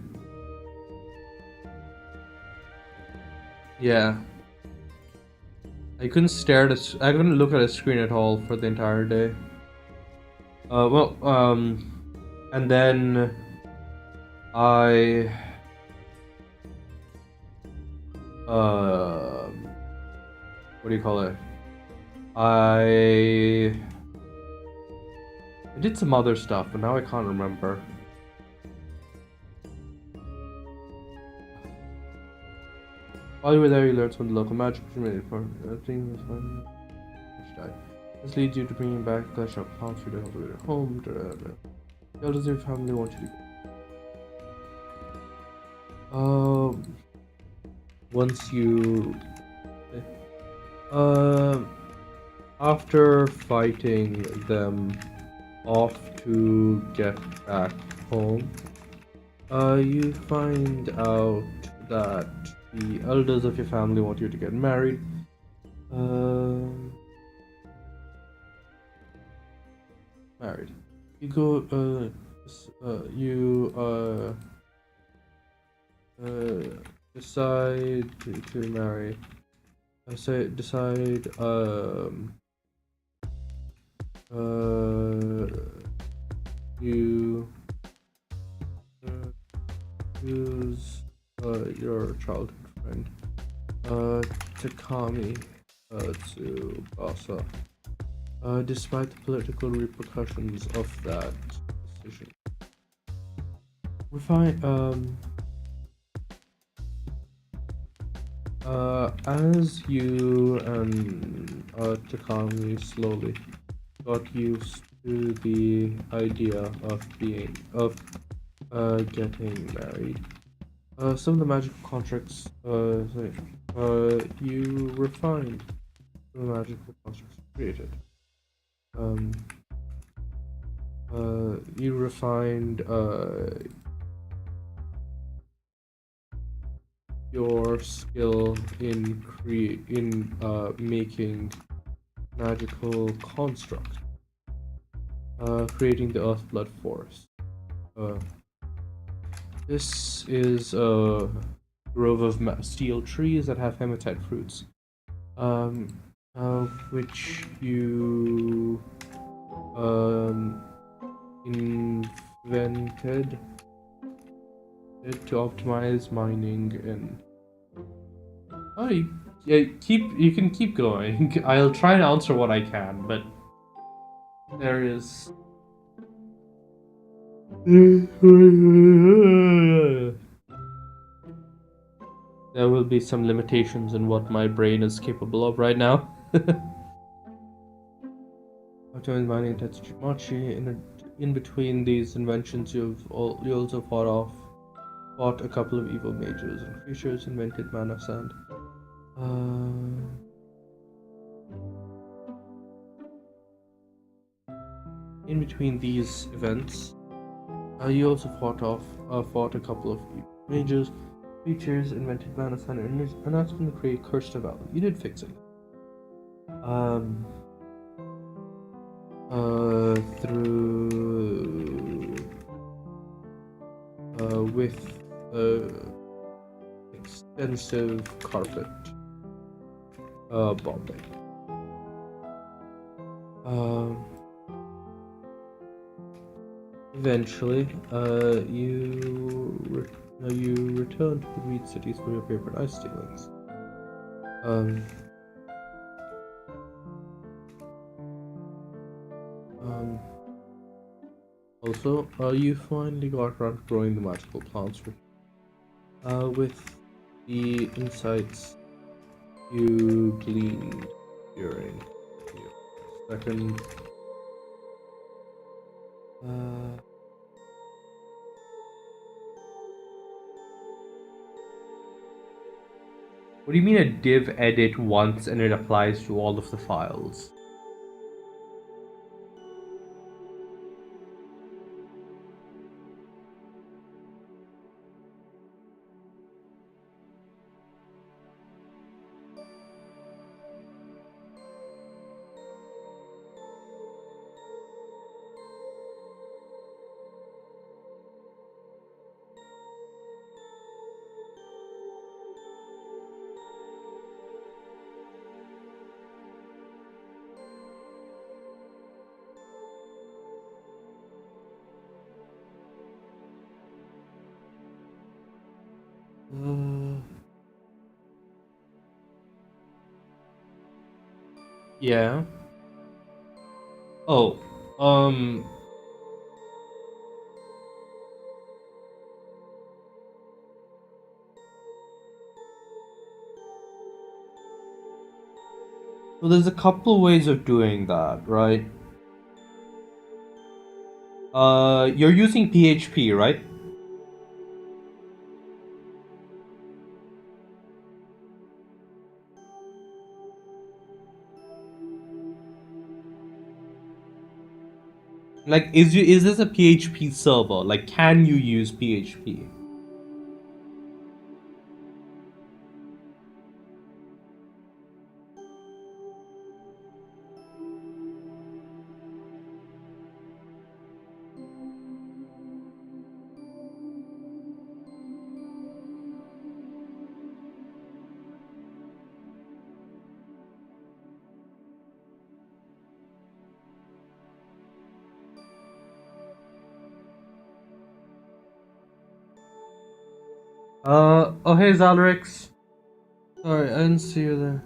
Yeah. I couldn't I couldn't look at a screen at all for the entire day. And then I what do you call it? I did some other stuff, but now I can't remember. While you were there, you learned some of the local magic which made it for everything was fun. This leads you to bringing back a collection of plants for you to cultivate at home. How does your family want you to? Once you after fighting them off to get back home, you find out that the elders of your family want you to get married. Married. You go. You decide to marry. Decide. You use your childhood friend, Takami, Tsubasa. Despite the political repercussions of that decision, we find as you and Takami slowly got used to the idea of getting married, some of the magical contracts you refined the magical constructs created. You refined your skill in making magical constructs. creating the Earthblood Forest. This is a grove of steel trees that have hematite fruits, which you invented it to optimize mining and. Oh, you can keep going. I'll try and answer what I can, but there is. There will be some limitations in what my brain is capable of right now. Optimized mining Tetsumachi. In between these inventions, you also fought a couple of evil mages and creatures, invented mana sand. In between these events, you also fought a couple of mages, creatures, invented mana sand, and asked them to create Cursed Valley. You did fix it. With extensive carpet bombing. Eventually, you return to the Reed Cities for your favorite ice stealings. Also, you finally got around to growing the magical plants with the insights you gleaned during your second. What do you mean a div edit once and it applies to all of the files? Yeah. Oh, well, there's a couple ways of doing that, right? You're using PHP, right? Like, is this a PHP server? Like, can you use PHP? Oh hey Zalrix. Sorry, I didn't see you there.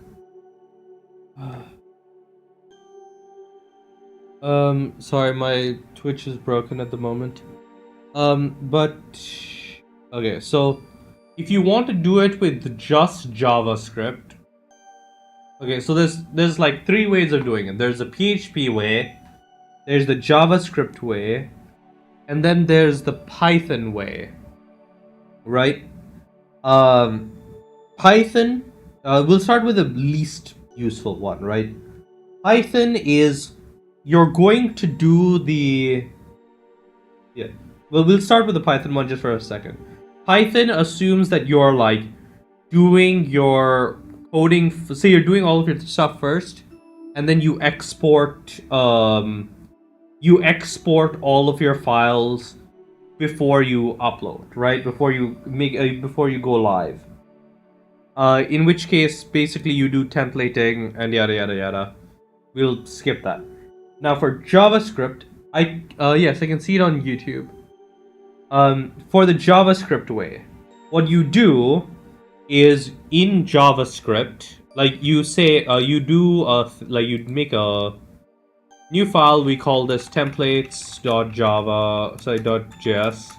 Sorry, my Twitch is broken at the moment. But okay, so if you want to do it with just JavaScript, okay, so there's like three ways of doing it. There's the PHP way, there's the JavaScript way, and then there's the Python way, right? Python. We'll start with the least useful one, right? Python is you're going to do the yeah. Well, we'll start with the Python one just for a second. Python assumes that you're like doing your coding. Say you're doing all of your stuff first, and then you export you export all of your files before you upload, right? Before you go live. In which case, basically, you do templating and yada yada yada. We'll skip that. Now for JavaScript, yes, I can see it on YouTube. For the JavaScript way, what you do is in JavaScript, like you say, you make a new file. We call this templates.js,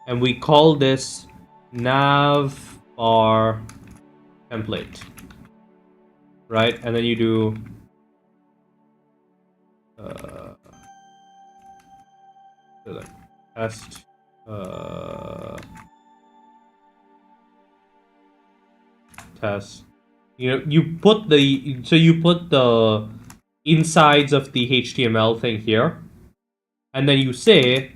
and we call this navbar template, right? And then you do test test. You put the insides of the HTML thing here, and then you say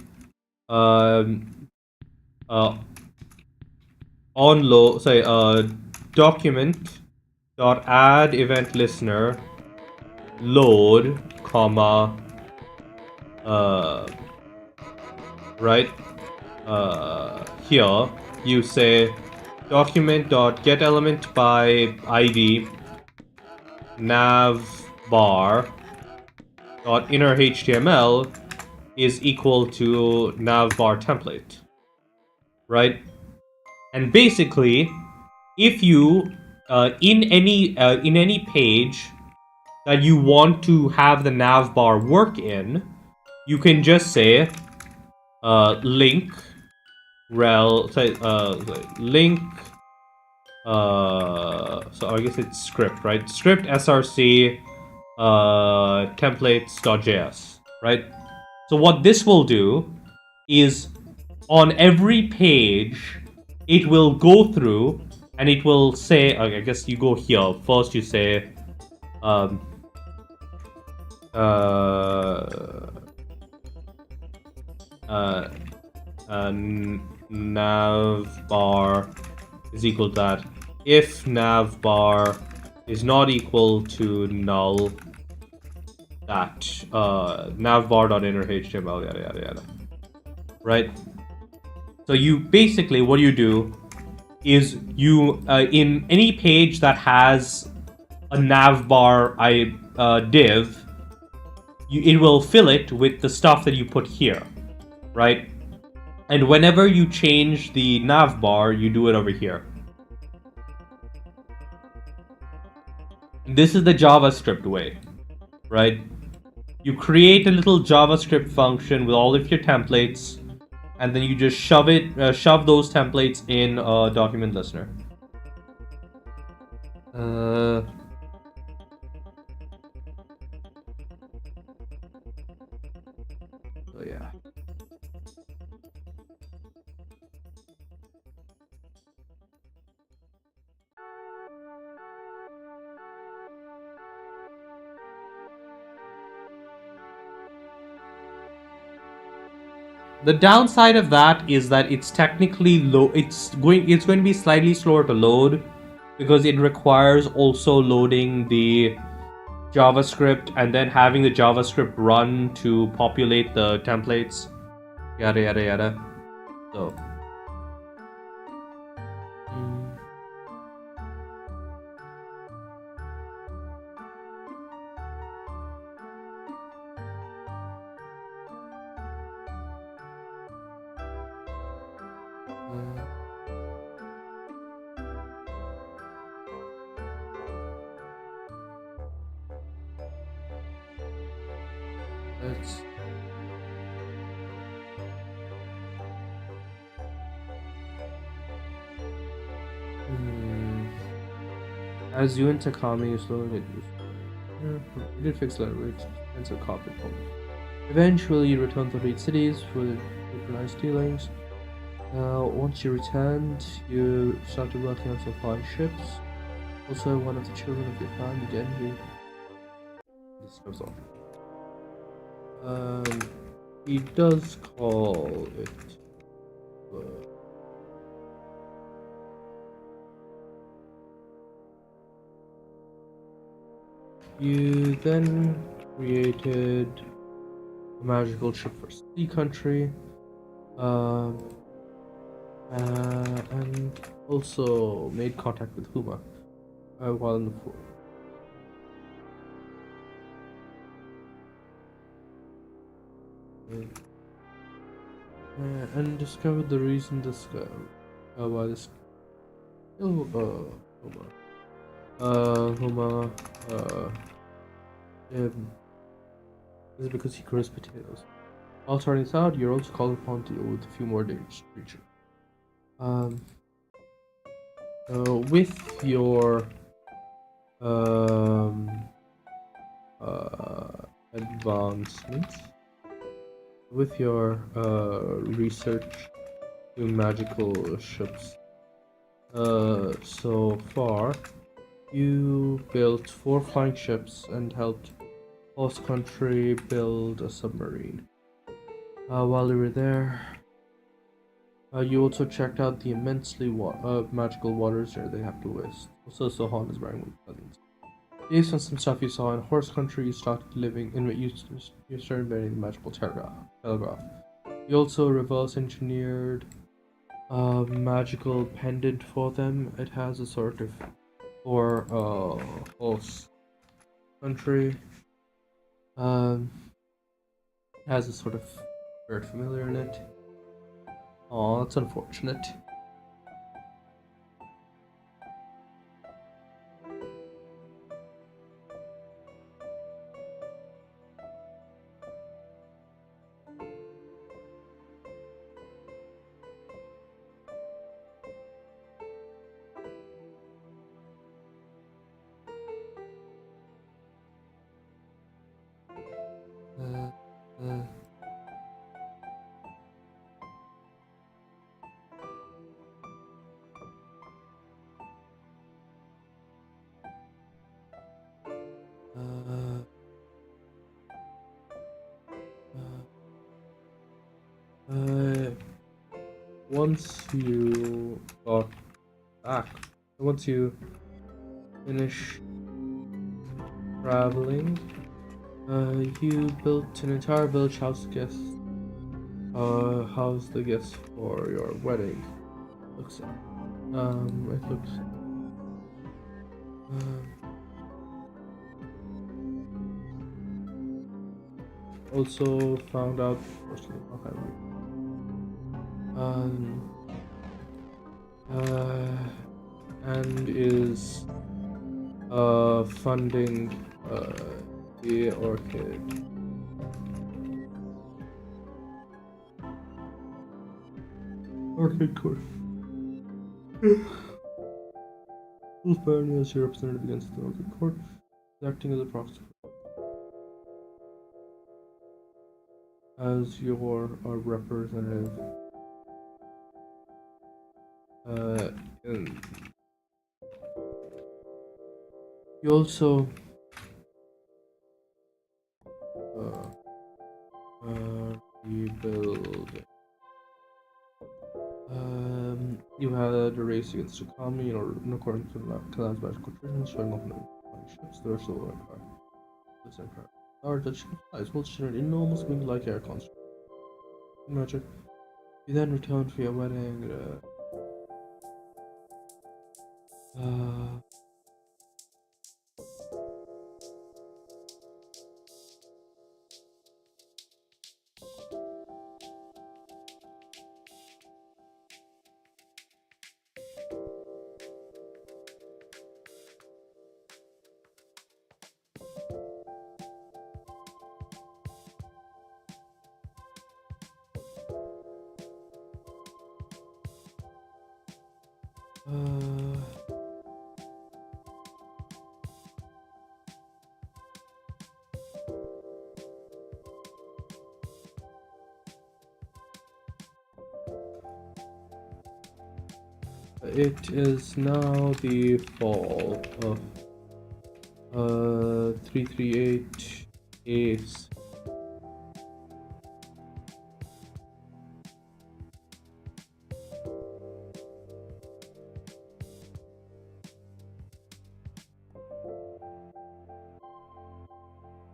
document dot add event listener load comma right here you say document dot get element by id navbar dot inner HTML is equal to navbar template, right? And basically, if you in any page that you want to have the navbar work in, you can just say link link so I guess it's script, right? Script src templates.js, right? So what this will do is on every page it will go through and it will say, I guess you go here first, you say navbar is equal to that. If navbar is not equal to null, that navbar.innerHTML, yada yada yada. Right? So you basically, what you do is you in any page that has a navbar div, it will fill it with the stuff that you put here, right? And whenever you change the navbar, you do it over here. This is the JavaScript way, right? You create a little JavaScript function with all of your templates, and then you just shove those templates in a document listener. So yeah. The downside of that is that it's technically low. It's going to be slightly slower to load because it requires also loading the JavaScript and then having the JavaScript run to populate the templates. Yada yada yada. So. As you enter Kami, you slowly you did fix language and a carpet home. Eventually, you return to Reed Cities for the synchronized dealings. Once you returned, you started working on supply ships. Also, one of the children of your family, Genji. This goes on. He does call it. You then created a magical ship for sea country, and also made contact with Huma while in the fort. And discovered the reason why this Huma is because he grows potatoes. While starting this out, you're also called upon to deal with a few more dangerous creatures. With your advancements, with your research to magical ships, so far, you built 4 flying ships and helped Host Country build a submarine. While you were there, you also checked out the immensely magical waters there they have to west. Also, Sohan is wearing with cousins. Based on some stuff you saw in Horse Country, you started living in you started inventing the magical telegraph. You also reverse engineered a magical pendant for them. It has a sort of for Horse Country. Has a sort of bird familiar in it. Oh, that's unfortunate. Uh, uh, once you got back, once you finish traveling, you built an entire village house guest. How's the guest for your wedding? Looks it looks. Also found out and is funding the orchid. Orchid court. Who's apparently as your representative against the orchid court, acting as a proxy. As your representative. You also rebuild. You had a race against the economy in accordance with Kalam's magical traditions, showing off many ships. There are still empire. This empire. Our Dutch supplies will generate enormous wind-like air constructs. Magic. You then return for your wedding. It is now the fall of 338 Ace.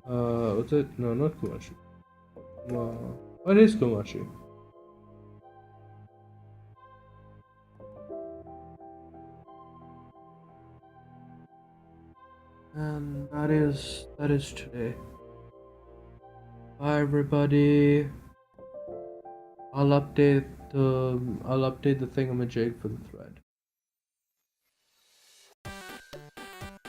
Was it? No, not too much. Wow. What is Komachi? And that is today. Bye everybody. I'll update the thingamajig for the thread.